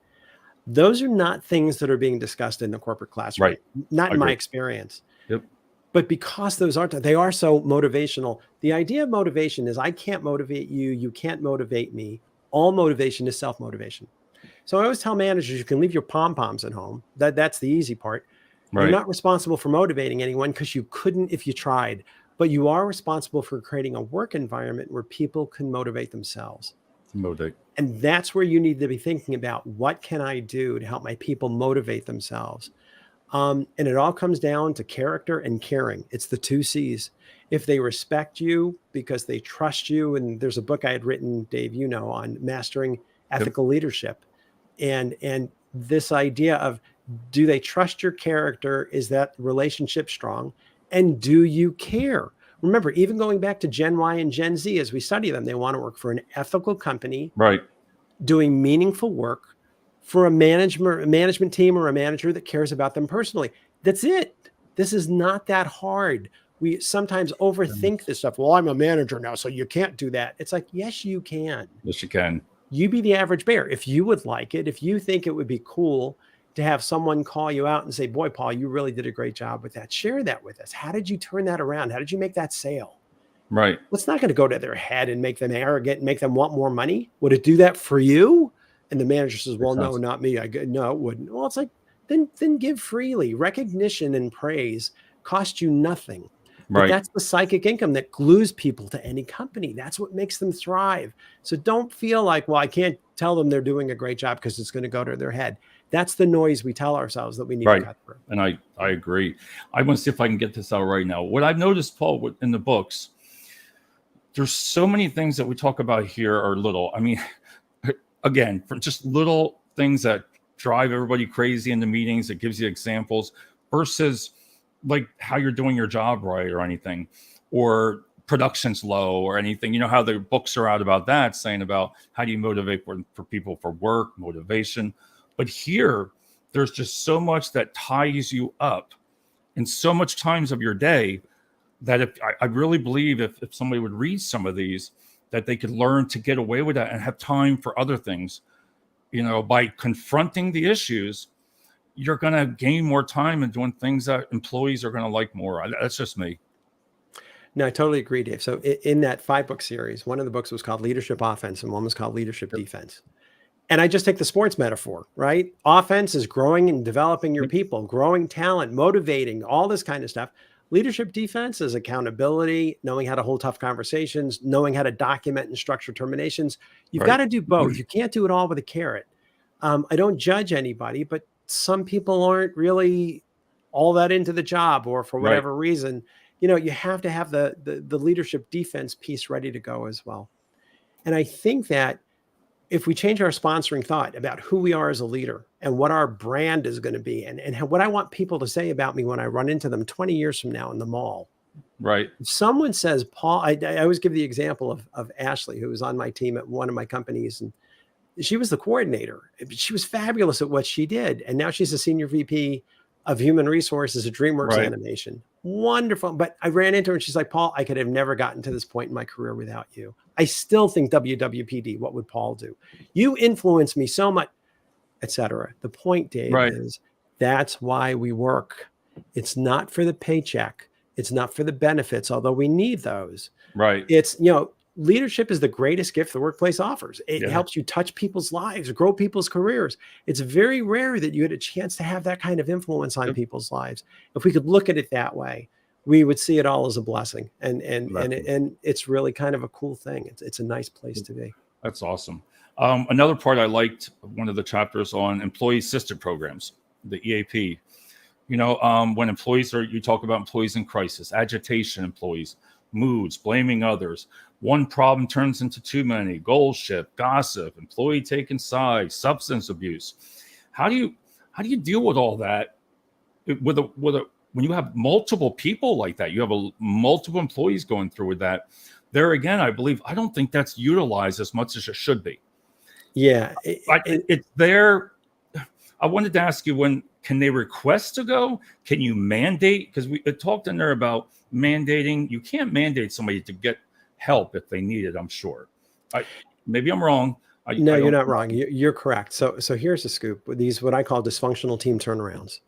Those are not things that are being discussed in the corporate classroom. Right. Not in my experience. Yep. But because they are so motivational. The idea of motivation is I can't motivate you. You can't motivate me. All motivation is self-motivation. So I always tell managers, you can leave your pom-poms at home. That's the easy part. Right. You're not responsible for motivating anyone because you couldn't if you tried. But you are responsible for creating a work environment where people can motivate themselves. And that's where you need to be thinking about, what can I do to help my people motivate themselves? And it all comes down to character and caring. It's the 2 C's. If they respect you because they trust you, and there's a book I had written, Dave, on mastering ethical leadership. And this idea of, do they trust your character? Is that relationship strong? And do you care? Remember, even going back to Gen Y and Gen Z, as we study them, they want to work for an ethical company, right, doing meaningful work for a management team or a manager that cares about them personally. That's it. This is not that hard. We sometimes overthink this stuff. Well, I'm a manager now, so you can't do that. It's like, yes, you can. Yes, you can. You be the average bear. If you would like it, if you think it would be cool to have someone call you out and say, boy, Paul, you really did a great job with that. Share that with us. How did you turn that around? How did you make that sale? Right. It's not going to go to their head and make them arrogant and make them want more money. Would it do that for you? And the manager says, well, no, not me. No, it wouldn't. Well, it's like, then give freely. Recognition and praise cost you nothing. But that's the psychic income that glues people to any company. That's what makes them thrive. So don't feel like, well, I can't tell them they're doing a great job because it's going to go to their head. That's the noise we tell ourselves that we need to cut through. And I agree. I want to see if I can get this out right now. What I've noticed, Paul, in the books, there's so many things that we talk about here are little. I mean, again, for just little things that drive everybody crazy in the meetings, it gives you examples versus like how you're doing your job right or anything, or production's low or anything. You know how the books are out about that, saying about how do you motivate for people for work, motivation. But here, there's just so much that ties you up in so much times of your day that if I really believe if somebody would read some of these, that they could learn to get away with that and have time for other things. By confronting the issues, you're going to gain more time and doing things that employees are going to like more. That's just me. No, I totally agree, Dave. So in that 5-book series, one of the books was called Leadership Offense and one was called Leadership Defense. And I just take the sports metaphor, right? Offense is growing and developing your people, growing talent, motivating, all this kind of stuff. Leadership defense is accountability, knowing how to hold tough conversations, knowing how to document and structure terminations. You've got to do both. You can't do it all with a carrot. I don't judge anybody, but some people aren't really all that into the job, or for whatever reason, you have to have the leadership defense piece ready to go as well. And I think that if we change our sponsoring thought about who we are as a leader and what our brand is going to be and what I want people to say about me when I run into them 20 years from now in the mall. Right. If someone says, Paul, I always give the example of Ashley, who was on my team at one of my companies, and she was the coordinator. She was fabulous at what she did. And now she's a senior VP of human resources at DreamWorks Animation. Wonderful. But I ran into her and she's like, Paul, I could have never gotten to this point in my career without you. I still think WWPD, what would Paul do? You influence me so much, etc. The point, Dave, is that's why we work. It's not for the paycheck. It's not for the benefits, although we need those. Right. It's, leadership is the greatest gift the workplace offers. It helps you touch people's lives, grow people's careers. It's very rare that you get a chance to have that kind of influence on people's lives. If we could look at it that way, we would see it all as a blessing. And it's really kind of a cool thing. It's a nice place to be. That's awesome. Another part I liked, one of the chapters on employee assisted programs, the EAP. When you talk about employees in crisis, agitation employees, moods, blaming others. One problem turns into too many, goal shift, gossip, employee taking sides, substance abuse. How do you deal with all that when you have multiple people like that? You have multiple employees going through with that. There again, I don't think that's utilized as much as it should be. Yeah. It's there. I wanted to ask you, can they request to go? Can you mandate? Because we talked in there about mandating. You can't mandate somebody to get help if they need it, I'm sure. Maybe I'm wrong. No, you're not wrong. You're correct. So here's the scoop. These, what I call dysfunctional team turnarounds.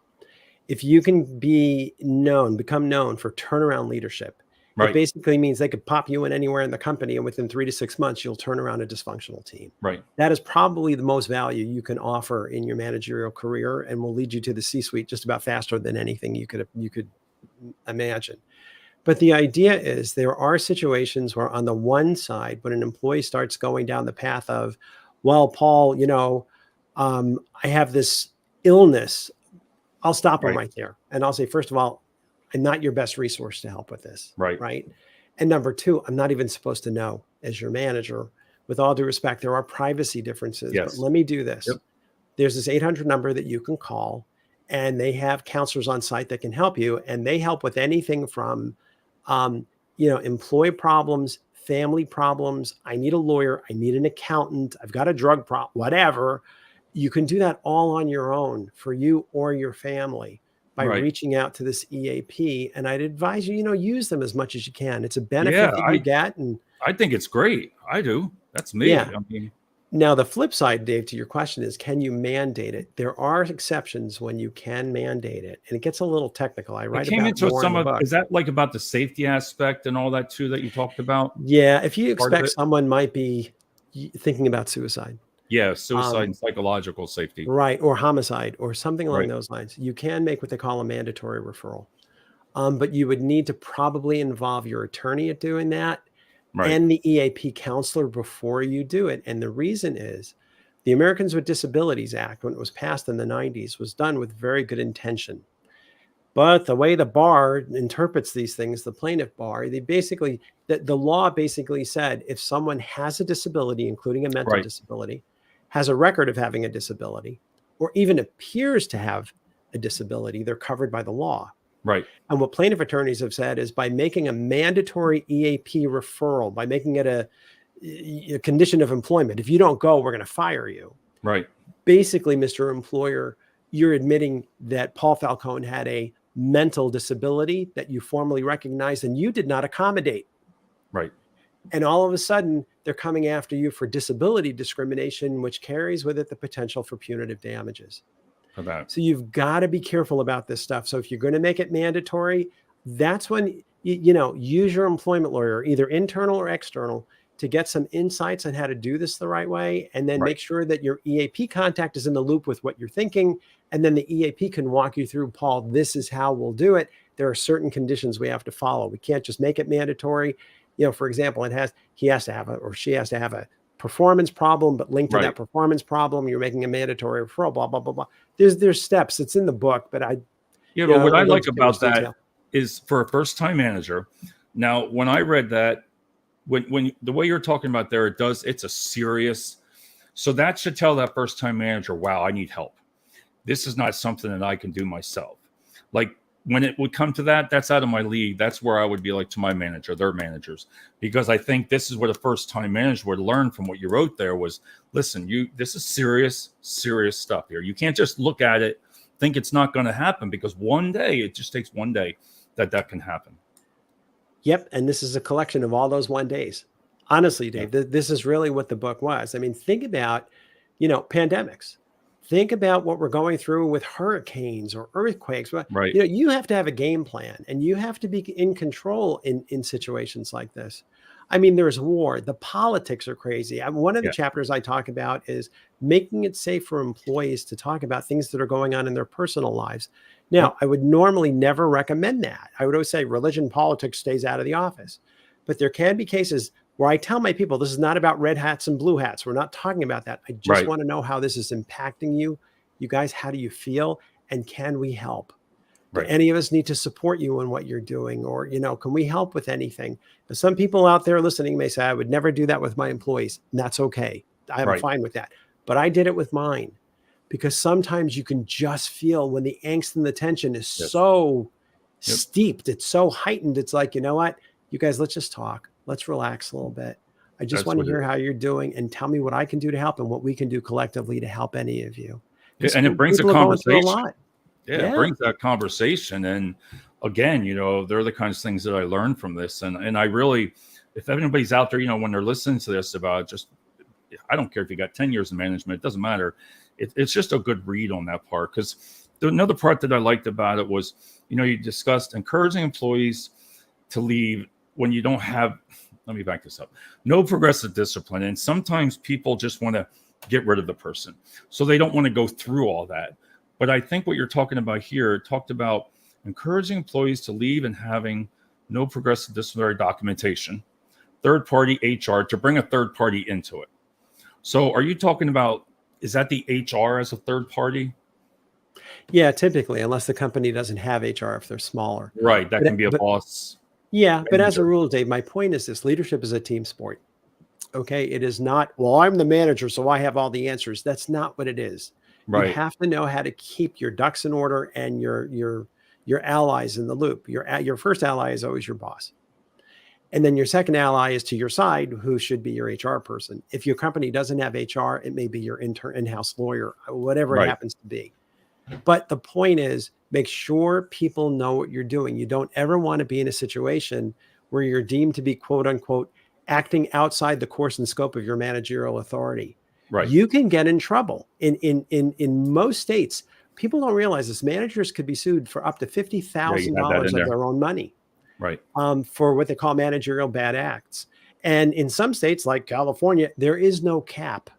If you can become known for turnaround leadership, it basically means they could pop you in anywhere in the company, and within 3 to 6 months, you'll turn around a dysfunctional team. Right. That is probably the most value you can offer in your managerial career, and will lead you to the C-suite just about faster than anything you could imagine. But the idea is there are situations where on the one side, when an employee starts going down the path of, well, Paul, I have this illness, I'll stop them right there. And I'll say, first of all, I'm not your best resource to help with this. Right. And number two, I'm not even supposed to know as your manager. With all due respect, there are privacy differences. But let me do this. There's this 800 number that you can call, and they have counselors on site that can help you. And they help with anything from, employee problems, family problems. I need a lawyer. I need an accountant. I've got a drug problem, whatever. You can do that all on your own for you or your family by reaching out to this EAP. And I'd advise you, use them as much as you can. It's a benefit that you get. And I think it's great. I do. That's me. Yeah. Now, the flip side, Dave, to your question is, can you mandate it? There are exceptions when you can mandate it. And it gets a little technical. I write about more in the book. Is that like about the safety aspect and all that too that you talked about? Yeah. If you expect someone might be thinking about suicide. Yeah, suicide and psychological safety. Right, or homicide or something along those lines. You can make what they call a mandatory referral. But you would need to probably involve your attorney at doing that and the EAP counselor before you do it. And the reason is the Americans with Disabilities Act, when it was passed in the 90s, was done with very good intention. But the way the bar interprets these things, the plaintiff bar, the law basically said if someone has a disability, including a mental disability, has a record of having a disability, or even appears to have a disability, they're covered by the law. Right. And what plaintiff attorneys have said is by making a mandatory EAP referral, by making it a condition of employment, if you don't go, we're going to fire you. Right. Basically, Mr. Employer, you're admitting that Paul Falcone had a mental disability that you formally recognized and you did not accommodate. Right. And all of a sudden, they're coming after you for disability discrimination, which carries with it the potential for punitive damages. For that. So you've got to be careful about this stuff. So if you're going to make it mandatory, that's when, use your employment lawyer, either internal or external, to get some insights on how to do this the right way. And then make sure that your EAP contact is in the loop with what you're thinking. And then the EAP can walk you through, Paul, this is how we'll do it. There are certain conditions we have to follow. We can't just make it mandatory. For example, he has to have or she has to have a performance problem, but linked to that performance problem, you're making a mandatory referral, blah, blah, blah, blah. There's steps. It's in the book, but but what I like about that is for a first-time manager. Now, when I read that, when the way you're talking about there, it's a serious, so that should tell that first-time manager, wow, I need help. This is not something that I can do myself. Like, when it would come to that, that's out of my league. That's where I would be like to my manager, their managers, because I think this is what a first-time manager would learn from what you wrote there was, listen, this is serious stuff here. You can't just look at it, think it's not going to happen, because one day, it just takes one day that can happen. Yep. And this is a collection of all those one days. Honestly, Dave, this is really what the book was. I mean, think about, pandemics. Think about what we're going through with hurricanes or earthquakes. Right. You have to have a game plan and you have to be in control in situations like this. I mean, there's war. The politics are crazy. One of the chapters I talk about is making it safe for employees to talk about things that are going on in their personal lives. Now, I would normally never recommend that. I would always say religion, politics stays out of the office. But there can be cases where I tell my people, this is not about red hats and blue hats. We're not talking about that. I just want to know how this is impacting you. You guys, how do you feel? And can we help? Do any of us need to support you in what you're doing? Or, can we help with anything? Now, some people out there listening may say, I would never do that with my employees. And that's okay. I'm fine with that. But I did it with mine. Because sometimes you can just feel when the angst and the tension is so steeped, it's so heightened. It's like, you know what, you guys, let's just talk. Let's relax a little bit. I just want to hear how you're doing and tell me what I can do to help and what we can do collectively to help any of you. And it brings a conversation. It brings that conversation. And again, they're the kinds of things that I learned from this. And I really, if anybody's out there, when they're listening to this about I don't care if you got 10 years in management, it doesn't matter. It's just a good read on that part. Because another part that I liked about it was, you discussed encouraging employees to leave when you don't have, let me back this up, no progressive discipline. And sometimes people just want to get rid of the person. So they don't want to go through all that. But I think what you're talking about here talked about encouraging employees to leave and having no progressive disciplinary documentation, third-party HR, to bring a third party into it. So are you talking about, is that the HR as a third party? Yeah, typically, unless the company doesn't have HR if they're smaller. Right, that can be a boss. Yeah, but as a rule, Dave, my point is this: leadership is a team sport. Okay, it is not, well, I'm the manager, so I have all the answers. That's not what it is. Right. You have to know how to keep your ducks in order and your allies in the loop. Your first ally is always your boss. And then your second ally is to your side, who should be your HR person. If your company doesn't have HR, it may be your in-house lawyer, whatever it happens to be. But the point is, make sure people know what you're doing. You don't ever want to be in a situation where you're deemed to be, quote unquote, acting outside the course and scope of your managerial authority. Right. You can get in trouble. In most states, people don't realize this. Managers could be sued for up to $50,000 of their own money. Right. For what they call managerial bad acts. And in some states like California, there is no cap.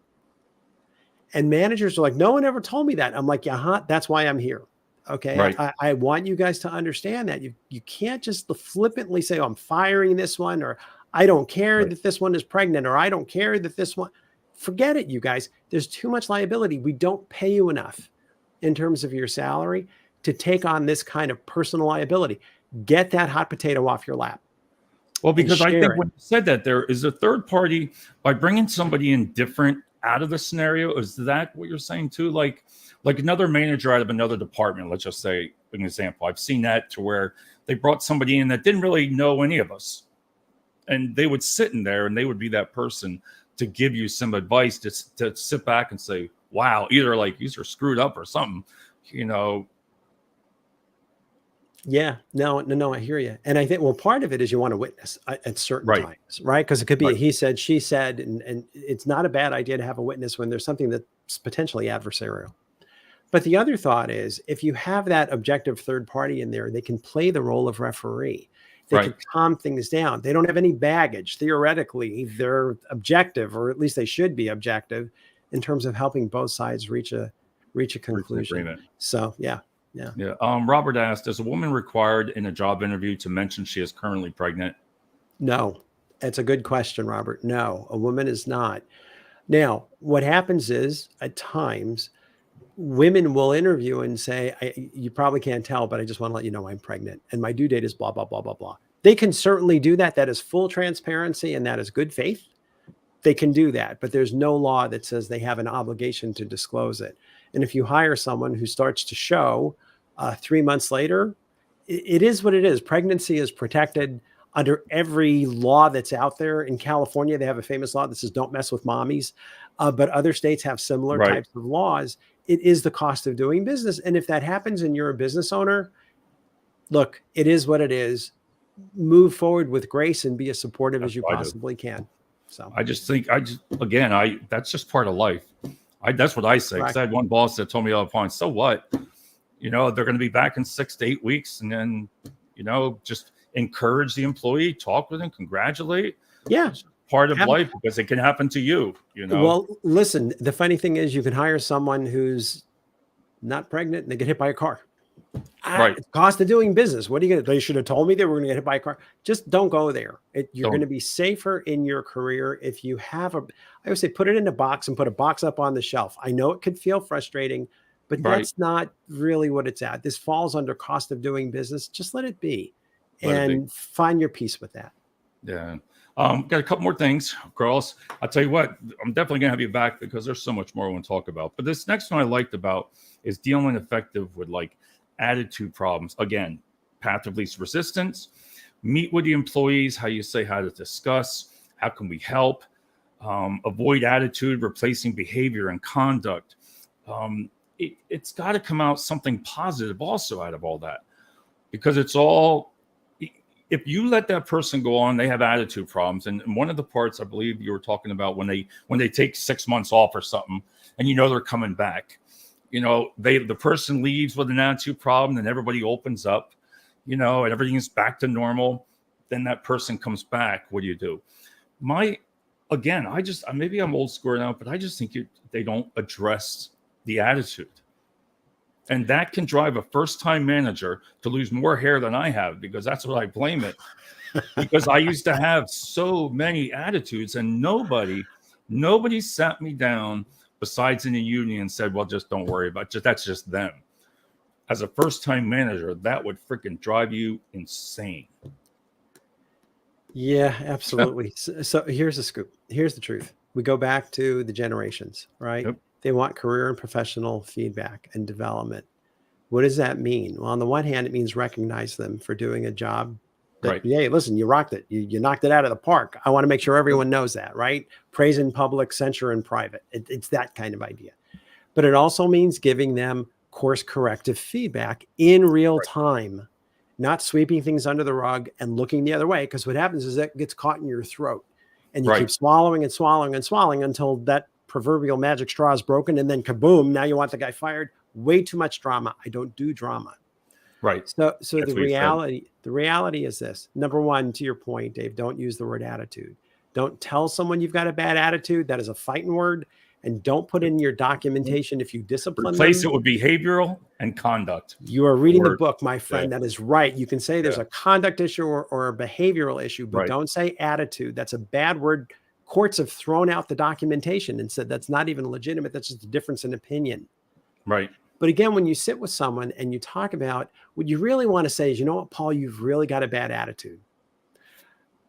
And managers are like, no one ever told me that. I'm like, yeah, that's why I'm here. Okay. Right. I want you guys to understand that you can't just flippantly say, oh, I'm firing this one, or I don't care that this one is pregnant, or I don't care that this one. Forget it, you guys. There's too much liability. We don't pay you enough in terms of your salary to take on this kind of personal liability. Get that hot potato off your lap. Well, because I think when you said that, there is a third party by bringing somebody in different out of the scenario. Is that what you're saying too? Like another manager out of another department, let's just say an example. I've seen that to where they brought somebody in that didn't really know any of us. And they would sit in there and they would be that person to give you some advice to sit back and say, wow, either like these are screwed up or something. you know. Yeah, no, I hear you. And I think, well, part of it is you want to witness at certain Right. times, right? Because it could be a Right. he said, she said, and it's not a bad idea to have a witness when there's something that's potentially adversarial. But the other thought is if you have that objective third party in there, they can play the role of referee. They Right. can calm things down. They don't have any baggage. Theoretically, they're objective, or at least they should be objective in terms of helping both sides reach a Reach an conclusion. agreement. So yeah. Yeah. Robert asked, is a woman required in a job interview to mention she is currently pregnant? No, it's a good question, Robert. No, a woman is not. Now, what happens is at times women will interview and say, you probably can't tell, but I just want to let you know I'm pregnant and my due date is blah, blah, blah, blah, blah. They can certainly do that. That is full transparency and that is good faith. They can do that, but there's no law that says they have an obligation to disclose it. And if you hire someone who starts to show 3 months later, it is what it is. Pregnancy is protected under every law that's out there. In California, they have a famous law that says don't mess with mommies, but other states have similar Right. types of laws. It is the cost of doing business. And if that happens and you're a business owner, look, it is what it is. Move forward with grace and be as supportive as you possibly can. So I just think, that's just part of life. That's what I say. Because I had one boss that told me all the time, so what? You know, they're going to be back in 6 to 8 weeks. And then, you know, just encourage the employee, talk with them, congratulate. Yeah. It's part of life because it can happen to you, you know. Well, listen, the funny thing is you can hire someone who's not pregnant and they get hit by a car. Right. It's cost of doing business. What are you going to do? They should have told me they were going to get hit by a car. Just don't go there. You're going to be safer in your career if you have I always say, put it in a box and put a box up on the shelf. I know it could feel frustrating, but that's not really what it's at. This falls under cost of doing business. Just let it be and find your peace with that. Yeah. Got a couple more things, girls. I'll tell you what, I'm definitely going to have you back because there's so much more I want to talk about. But this next one I liked about is dealing effective with like attitude problems. Again, path of least resistance, meet with the employees, how you say how to discuss, how can we help, avoid attitude, replacing behavior and conduct. It's got to come out something positive also out of all that, because it's all, if you let that person go on, they have attitude problems. And one of the parts I believe you were talking about when they take 6 months off or something, and you know they're coming back, you know, the person leaves with an attitude problem, and everybody opens up, you know, and everything is back to normal. Then that person comes back. What do? Maybe I'm old school now, but I just think they don't address the attitude. And that can drive a first-time manager to lose more hair than I have, because that's what I blame it. Because I used to have so many attitudes, and nobody sat me down besides in the union and said, well, just don't worry about it. That's just them. As a first-time manager, that would freaking drive you insane. Yeah, absolutely. So here's the scoop. Here's the truth. We go back to the generations, right? Yep. They want career and professional feedback and development. What does that mean? Well, on the one hand, it means recognize them for doing a job that, Right. Hey, listen, you rocked it. You knocked it out of the park. I want to make sure everyone knows that, right? Praise in public, censure in private. It's that kind of idea. But it also means giving them course corrective feedback in real time, not sweeping things under the rug and looking the other way. Because what happens is that gets caught in your throat and you keep swallowing and swallowing and swallowing until that proverbial magic straw is broken. And then kaboom, now you want the guy fired. Way too much drama. I don't do drama. Right. So the reality is this. Number one, to your point, Dave, don't use the word attitude. Don't tell someone you've got a bad attitude. That is a fighting word. And don't put in your documentation if you discipline Replace them. it with behavioral and conduct. You are reading the book, my friend. That is right. You can say there's a conduct issue or a behavioral issue, but don't say attitude. That's a bad word. Courts have thrown out the documentation and said that's not even legitimate. That's just a difference in opinion. Right. But again, when you sit with someone and you talk about what you really want to say is, you know what, Paul, you've really got a bad attitude.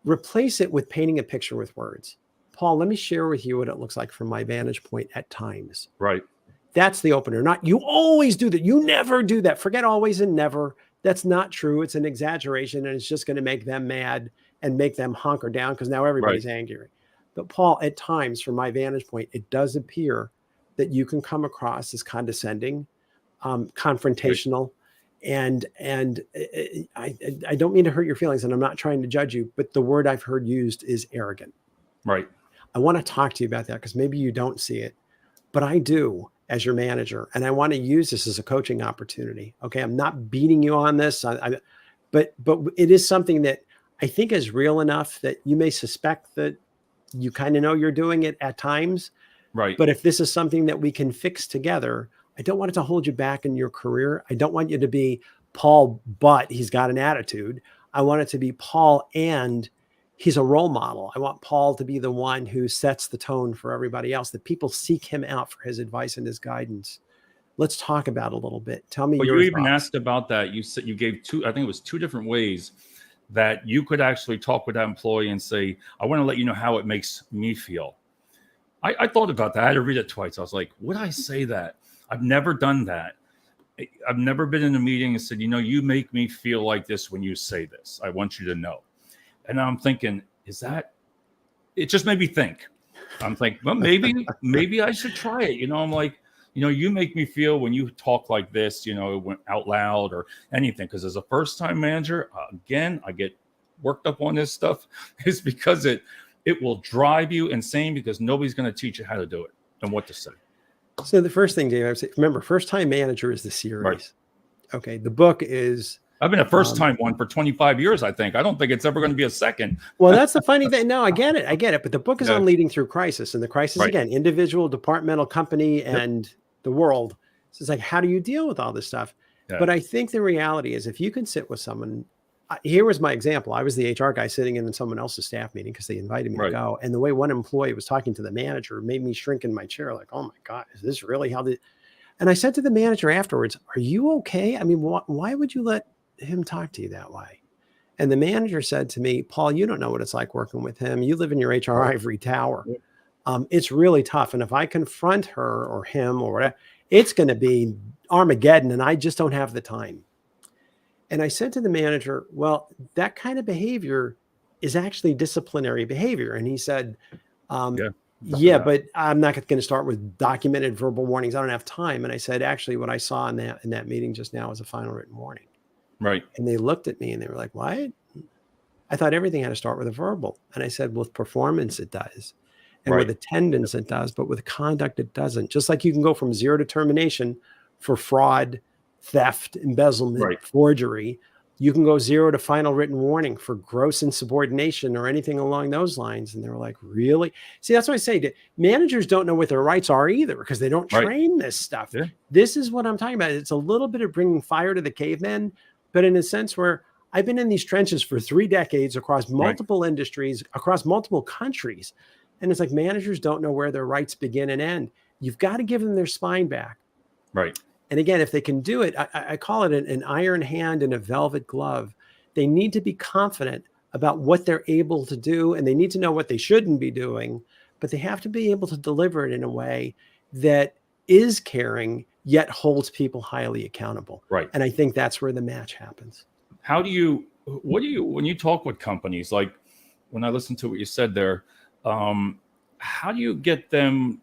Replace it with painting a picture with words. Paul, let me share with you what it looks like from my vantage point at times. Right. That's the opener. Not you always do that. You never do that. Forget always and never. That's not true. It's an exaggeration, and it's just going to make them mad and make them hunker down because now everybody's angry. But Paul, at times, from my vantage point, it does appear that you can come across as condescending confrontational. And I don't mean to hurt your feelings, and I'm not trying to judge you, but the word I've heard used is arrogant. Right. I want to talk to you about that because maybe you don't see it, but I do as your manager. And I want to use this as a coaching opportunity. Okay. I'm not beating you on this, but it is something that I think is real enough that you may suspect that you kind of know you're doing it at times. Right. But if this is something that we can fix together, I don't want it to hold you back in your career. I don't want you to be Paul, but he's got an attitude. I want it to be Paul and he's a role model. I want Paul to be the one who sets the tone for everybody else, that people seek him out for his advice and his guidance. Let's talk about it a little bit. Tell me Well, your you even thoughts. asked about that. You said you gave two, I think it was two different ways that you could actually talk with that employee and say, I want to let you know how it makes me feel. I thought about that. I had to read it twice. I was like, would I say that? I've never done that. I've never been in a meeting and said, you make me feel like this when you say this. I want you to know. And I'm thinking, it just made me think. I'm thinking, well, maybe I should try it. I'm like, you make me feel when you talk like this, out loud or anything. Because as a first-time manager, again, I get worked up on this stuff. Is because it will drive you insane because nobody's going to teach you how to do it and what to say. So the first thing, Dave, I would say, remember, First-Time Manager is the series. Right. Okay. The book is. I've been a first-time one for 25 years, I think. I don't think it's ever going to be a second. Well, that's the funny thing. No, I get it. But the book is on leading through crisis. And the crisis, Right. again, individual, departmental, company, and the world. So it's like, how do you deal with all this stuff? Yeah. But I think the reality is if you can sit with someone, here was my example. I was the HR guy sitting in someone else's staff meeting because they invited me to go. And the way one employee was talking to the manager made me shrink in my chair. Like, oh my God, is this really how the, and I said to the manager afterwards, are you okay? I mean, why would you let him talk to you that way? And the manager said to me, Paul, you don't know what it's like working with him. You live in your HR ivory tower. It's really tough. And if I confront her or him or whatever, it's going to be Armageddon. And I just don't have the time. And I said to the manager, well, that kind of behavior is actually disciplinary behavior. And he said, yeah, but I'm not going to start with documented verbal warnings. I don't have time. And I said, actually, what I saw in that meeting just now was a final written warning. Right. And they looked at me and they were like, what? I thought everything had to start with a verbal. And I said, with performance, it does. And with attendance, it does. But with conduct, it doesn't. Just like you can go from 0 to termination for fraud, theft, embezzlement, forgery. You can go 0 to final written warning for gross insubordination or anything along those lines. And they were like, really? See, that's what I say. Managers don't know what their rights are either because they don't train this stuff. Yeah. This is what I'm talking about. It's a little bit of bringing fire to the cavemen, but in a sense where I've been in these trenches for 3 decades across multiple industries, across multiple countries. And it's like managers don't know where their rights begin and end. You've got to give them their spine back. Right. And again, if they can do it, I call it an iron hand and a velvet glove. They need to be confident about what they're able to do, and they need to know what they shouldn't be doing, but they have to be able to deliver it in a way that is caring, yet holds people highly accountable. Right. And I think that's where the match happens. When you talk with companies, like when I listened to what you said there, how do you get them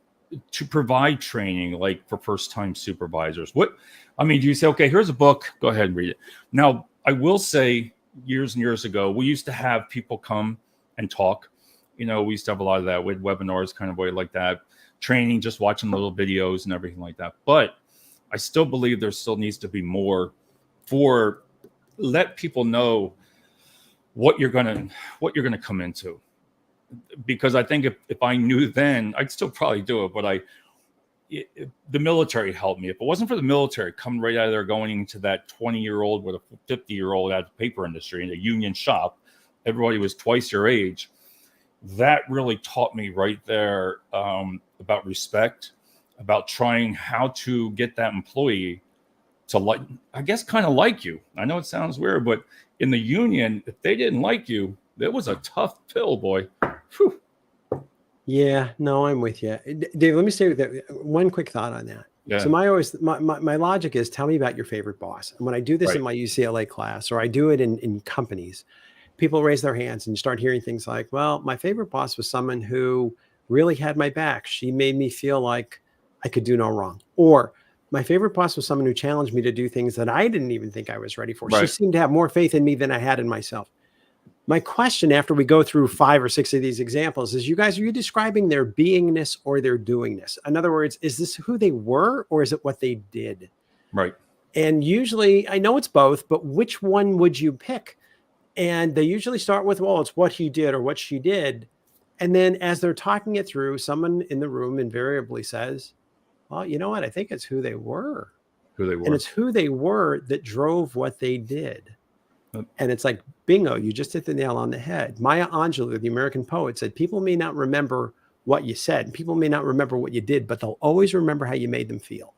to provide training like for first-time supervisors? Do you say, okay, here's a book, go ahead and read it? Now, I will say years and years ago, we used to have people come and talk. We used to have a lot of that with webinars, kind of way like that, training, just watching little videos and everything like that. But I still believe there still needs to be more for let people know what you're gonna come into. Because I think if I knew then, I'd still probably do it. But the military helped me. If it wasn't for the military, coming right out of there, going into that 20-year-old with a 50-year-old out of the paper industry in a union shop, everybody was twice your age. That really taught me right there about respect, about trying how to get that employee to kind of like you. I know it sounds weird, but in the union, if they didn't like you, it was a tough pill, boy. Whew. Yeah, no, I'm with you. Dave, let me say that one quick thought on that. Yeah. So my logic is tell me about your favorite boss. And when I do this in my UCLA class, or I do it in companies, people raise their hands and you start hearing things like, well, my favorite boss was someone who really had my back. She made me feel like I could do no wrong. Or My favorite boss was someone who challenged me to do things that I didn't even think I was ready for. She Right. seemed to have more faith in me than I had in myself. My question after we go through 5 or 6 of these examples is, you guys, are you describing their beingness or their doingness? In other words, is this who they were or is it what they did? Right. And usually, I know it's both, but which one would you pick? And they usually start with, well, it's what he did or what she did. And then as they're talking it through, someone in the room invariably says, well, you know what? I think it's who they were. Who they were. And it's who they were that drove what they did. And it's like, bingo, you just hit the nail on the head. Maya Angelou, the American poet, said, people may not remember what you said. People may not remember what you did, but they'll always remember how you made them feel.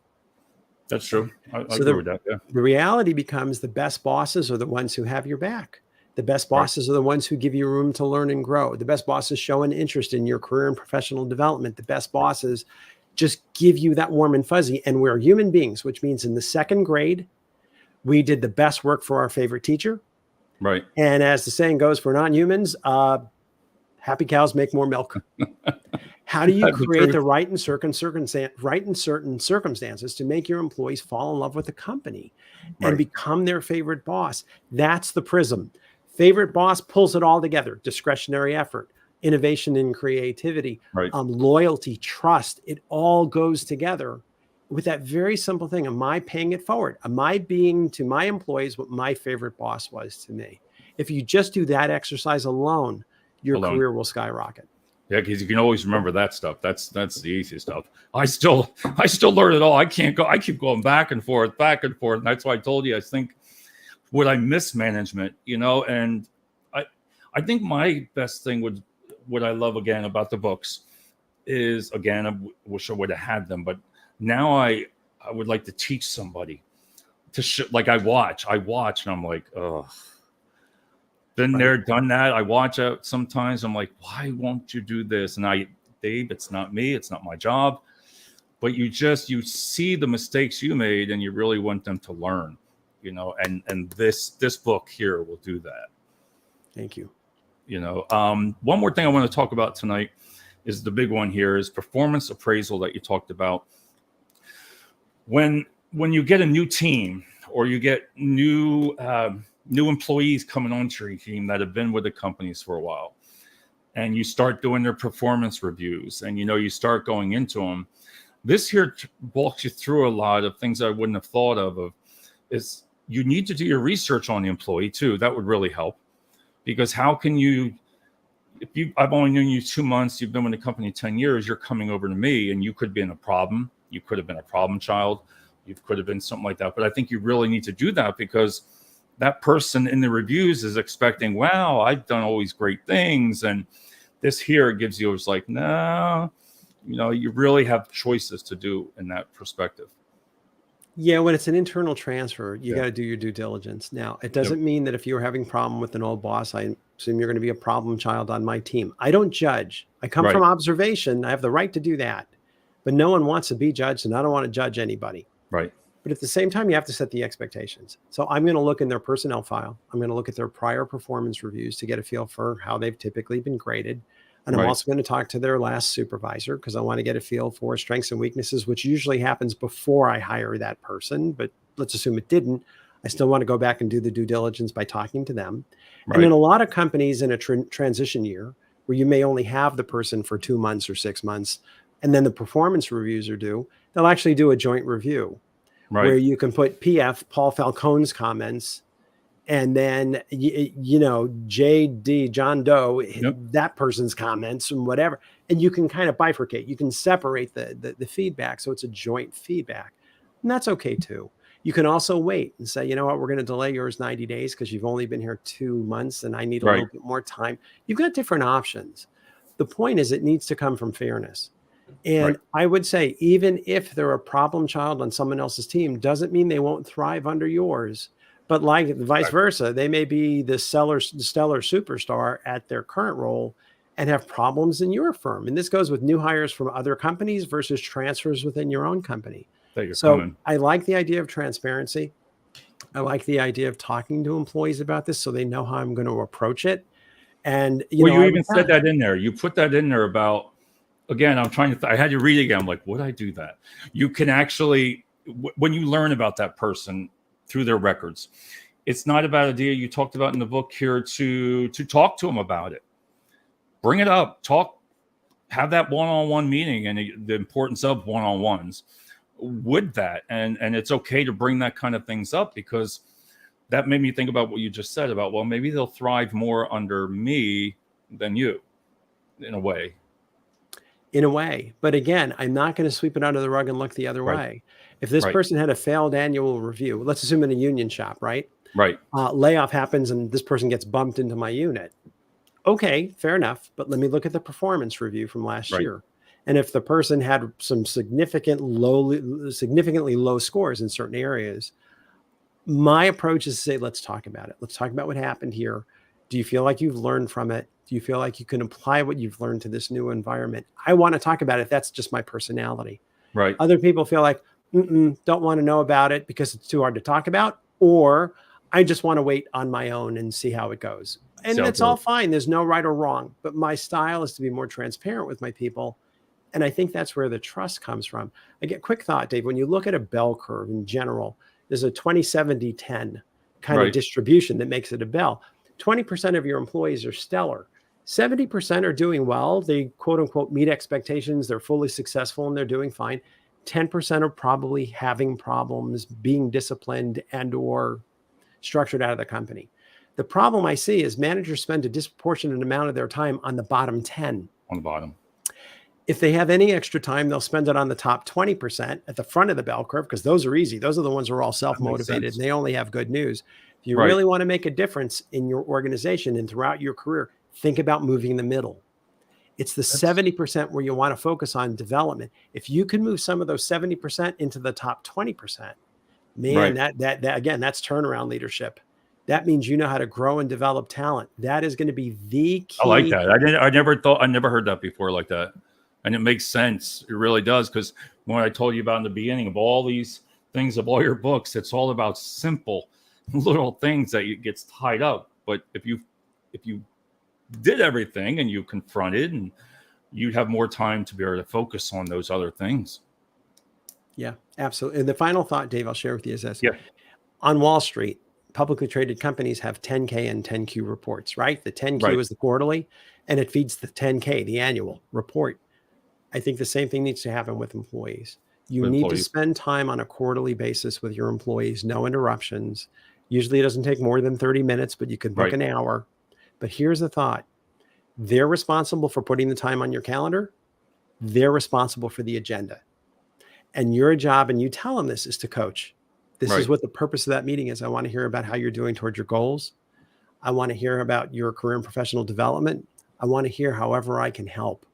That's true. I So agree with that. Yeah. The reality becomes the best bosses are the ones who have your back. The best bosses are the ones who give you room to learn and grow. The best bosses show an interest in your career and professional development. The best bosses just give you that warm and fuzzy. And we're human beings, which means in the 2nd grade, we did the best work for our favorite teacher. Right. And as the saying goes for non-humans, happy cows make more milk. How do you create the right and certain circumstances to make your employees fall in love with the company and become their favorite boss? That's the prism. Favorite boss pulls it all together. Discretionary effort, innovation and creativity, loyalty, trust. It all goes together with that very simple thing. Am I paying it forward? Am I being to my employees what my favorite boss was to me? If you just do that exercise alone, your career will skyrocket. Yeah, because you can always remember that stuff. That's the easy stuff. I still learn it all. I keep going back and forth. And that's why I told you, I think would I miss management, and I think my best thing what I love again about the books is, again, I wish I would have had them, but now I would like to teach somebody to like I watch and I'm like, oh, been there, done that. I watch it sometimes. I'm like, why won't you do this? And Dave, it's not me. It's not my job. But you see the mistakes you made and you really want them to learn, and this book here will do that. Thank you. One more thing I want to talk about tonight is the big one here is performance appraisal that you talked about. When you get a new team or you get new employees coming onto your team that have been with the companies for a while, and you start doing their performance reviews and, you start going into them, this here walks you through a lot of things I wouldn't have thought of is you need to do your research on the employee too. That would really help, because how can you, I've only known you 2 months, you've been with the company 10 years, you're coming over to me and you could be in a problem. You could have been a problem child. You could have been something like that. But I think you really need to do that, because that person in the reviews is expecting, wow, I've done all these great things. And this here gives you, it's like, no, you really have choices to do in that perspective. Yeah, when it's an internal transfer, you got to do your due diligence. Now, it doesn't mean that if you're having a problem with an old boss, I assume you're going to be a problem child on my team. I don't judge. I come from observation. I have the right to do that. But no one wants to be judged, and I don't want to judge anybody. Right. But at the same time, you have to set the expectations. So I'm going to look in their personnel file. I'm going to look at their prior performance reviews to get a feel for how they've typically been graded. And I'm also going to talk to their last supervisor, because I want to get a feel for strengths and weaknesses, which usually happens before I hire that person. But let's assume it didn't. I still want to go back and do the due diligence by talking to them. And in a lot of companies in a transition year, where you may only have the person for 2 months or 6 months, and then the performance reviews are due, they'll actually do a joint review where you can put PF, Paul Falcone's comments, and then, JD, John Doe, that person's comments and whatever. And you can kind of bifurcate. You can separate the feedback. So it's a joint feedback. And that's okay too. You can also wait and say, you know what, we're going to delay yours 90 days because you've only been here 2 months and I need a little bit more time. You've got different options. The point is, it needs to come from fairness. And I would say, even if they're a problem child on someone else's team, doesn't mean they won't thrive under yours. But like vice versa, they may be the stellar superstar at their current role and have problems in your firm. And this goes with new hires from other companies versus transfers within your own company. So I like the idea of transparency. I like the idea of talking to employees about this so they know how I'm going to approach it. And you even said that in there. You put that in there about, again, I'm trying to, I had to read it again. I'm like, would I do that? You can actually, when you learn about that person through their records, it's not a bad idea. You talked about in the book here to talk to them about it. Bring it up, have that one-on-one meeting, and the importance of one-on-ones with that. And it's okay to bring that kind of things up, because that made me think about what you just said about, well, maybe they'll thrive more under me than you, in a way. But again, I'm not going to sweep it under the rug and look the other way. If this person had a failed annual review, let's assume in a union shop, right? Layoff happens and this person gets bumped into my unit. Okay, fair enough. But let me look at the performance review from last year. And if the person had some significantly low scores in certain areas, my approach is to say, let's talk about it. Let's talk about what happened here. Do you feel like you've learned from it? Do you feel like you can apply what you've learned to this new environment? I want to talk about it. That's just my personality. Other people feel like, don't want to know about it because it's too hard to talk about, or I just want to wait on my own and see how it goes. And it's all fine. There's no right or wrong. But my style is to be more transparent with my people. And I think that's where the trust comes from. I get quick thought, Dave, when you look at a bell curve in general, there's a 20-70-10 kind of distribution that makes it a bell. 20% of your employees are stellar. 70% are doing well. They quote unquote meet expectations. They're fully successful and they're doing fine. 10% are probably having problems, being disciplined and or structured out of the company. The problem I see is managers spend a disproportionate amount of their time on the bottom 10. On the bottom. If they have any extra time, they'll spend it on the top 20% at the front of the bell curve, because those are easy. Those are the ones who are all self-motivated and they only have good news. If you really want to make a difference in your organization and throughout your career, think about moving in the middle. It's the 70% where you want to focus on development. If you can move some of those 70% into the top 20%, man, that again, that's turnaround leadership. That means you know how to grow and develop talent. That is going to be the key. I like that. I never heard that before like that. And it makes sense. It really does. Because when I told you about in the beginning of all these things, of all your books, it's all about simple little things that it gets tied up. But if you did everything and you confronted, and you'd have more time to be able to focus on those other things. Yeah, absolutely. And the final thought, Dave, I'll share with you is this. On Wall Street, publicly traded companies have 10K and 10Q reports, right? The 10Q is the quarterly, and it feeds the 10K, the annual report. I think the same thing needs to happen with employees. You need to spend time on a quarterly basis with your employees, no interruptions. Usually it doesn't take more than 30 minutes, but you could book an hour. But here's the thought. They're responsible for putting the time on your calendar. They're responsible for the agenda. And your job, and you tell them this, is to coach. This is what the purpose of that meeting is. I want to hear about how you're doing towards your goals. I want to hear about your career and professional development. I want to hear however I can help.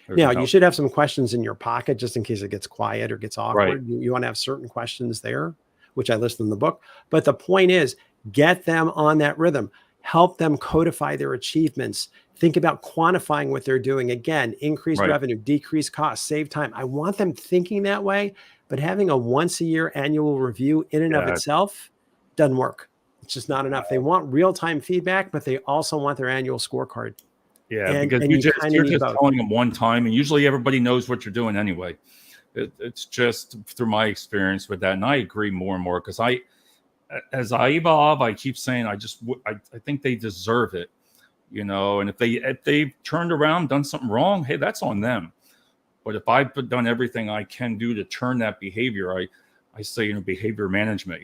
Now, you should have some questions in your pocket just in case it gets quiet or gets awkward. You want to have certain questions there, which I list in the book. But the point is, get them on that rhythm. Help them codify their achievements. Think about quantifying what they're doing. Again, increase revenue, decrease costs, save time. I want them thinking that way, but having a once-a-year annual review in and of itself doesn't work. It's just not enough. They want real-time feedback, but they also want their annual scorecard. Because you're just telling them one time, and usually everybody knows what you're doing anyway. It's just through my experience with that, and I agree more and more, because as I evolve, I keep saying I think they deserve it, And if they've turned around, done something wrong, hey, that's on them. But if I've done everything I can do to turn that behavior, I say behavior management,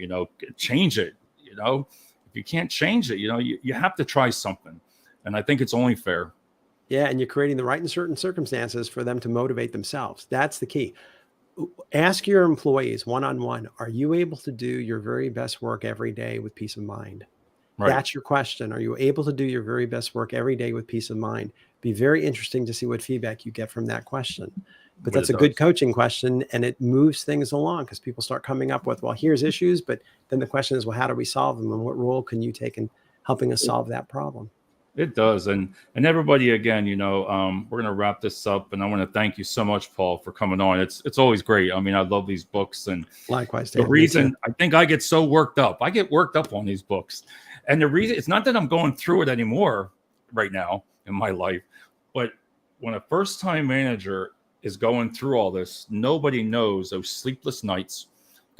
change it. If you can't change it, you have to try something, and I think it's only fair. Yeah, and you're creating the right and certain circumstances for them to motivate themselves. That's the key. Ask your employees one-on-one, are you able to do your very best work every day with peace of mind? That's your question. Are you able to do your very best work every day with peace of mind? Be very interesting to see what feedback you get from that question. But that's a good coaching question, and it moves things along, because people start coming up with, well, here's issues, but then the question is, well, how do we solve them, and what role can you take in helping us solve that problem? It does. And everybody, again, we're going to wrap this up, and I want to thank you so much, Paul, for coming on. It's always great. I mean, I love these books, and likewise, the reason I think I get so worked up, I get worked up on these books. And the reason, it's not that I'm going through it anymore right now in my life, but when a first-time manager is going through all this, nobody knows those sleepless nights,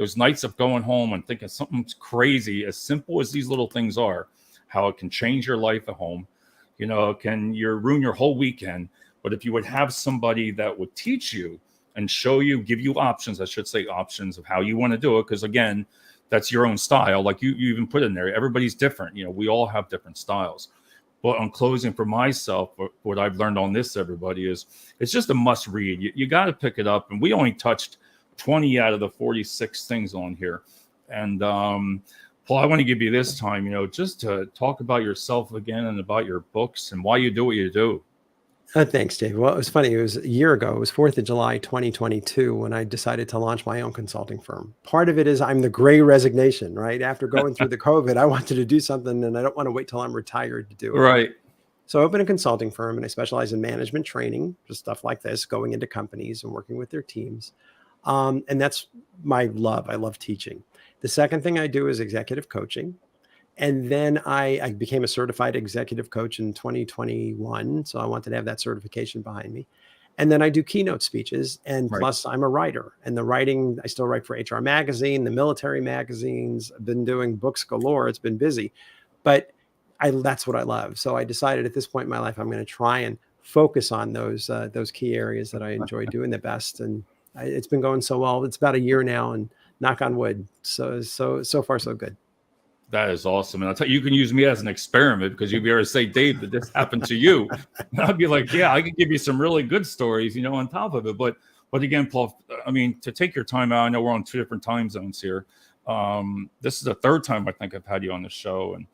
those nights of going home and thinking something's crazy, as simple as these little things are, how it can change your life at home, can ruin your whole weekend. But if you would have somebody that would teach you and show you, give you options, I should say options of how you want to do it. Because again, that's your own style. Like you even put in there, everybody's different. We all have different styles. But on closing for myself, what I've learned on this, everybody, is it's just a must read. You got to pick it up. And we only touched 20 out of the 46 things on here. And Paul, I want to give you this time, just to talk about yourself again and about your books and why you do what you do. Thanks, Dave. Well, it was funny. It was a year ago. It was 4th of July, 2022, when I decided to launch my own consulting firm. Part of it is I'm the gray resignation, right? After going through the COVID, I wanted to do something and I don't want to wait till I'm retired to do it. Right. So I opened a consulting firm and I specialize in management training, just stuff like this, going into companies and working with their teams. And that's my love. I love teaching. The second thing I do is executive coaching. And then I became a certified executive coach in 2021. So I wanted to have that certification behind me. And then I do keynote speeches. And plus I'm a writer. And the writing, I still write for HR Magazine, the military magazines. I've been doing books galore. It's been busy. But that's what I love. So I decided at this point in my life, I'm going to try and focus on those key areas that I enjoy doing the best. And it's been going so well. It's about a year now, and knock on wood. So far, so good. That is awesome. And I'll tell you, you can use me as an experiment, because you'd be able to say, Dave, did this happen to you? And I'd be like, yeah, I could give you some really good stories, on top of it. But again, Paul, I mean, to take your time out, I know we're on 2 different time zones here. This is the 3rd time I think I've had you on the show. And,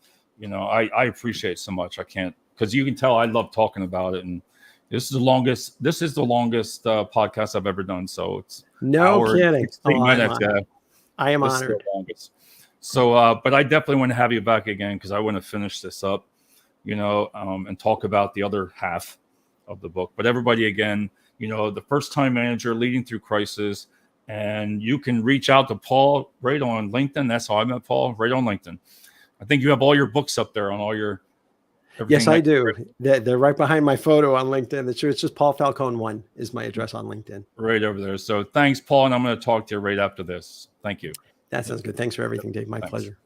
I appreciate it so much. I can't, because you can tell I love talking about it. And this is the longest podcast I've ever done. So it's no kidding. I am honored. So, but I definitely want to have you back again, because I want to finish this up, and talk about the other half of the book. But everybody, again, the first time manager leading through crisis, and you can reach out to Paul right on LinkedIn. That's how I met Paul, right on LinkedIn. I think you have all your books up there on all your. Yes, I do. They're right behind my photo on LinkedIn. It's just Paul Falcone 1 is my address on LinkedIn. Right over there. So thanks, Paul. And I'm going to talk to you right after this. Thank you. That sounds good. Thanks for everything, Dave. My pleasure.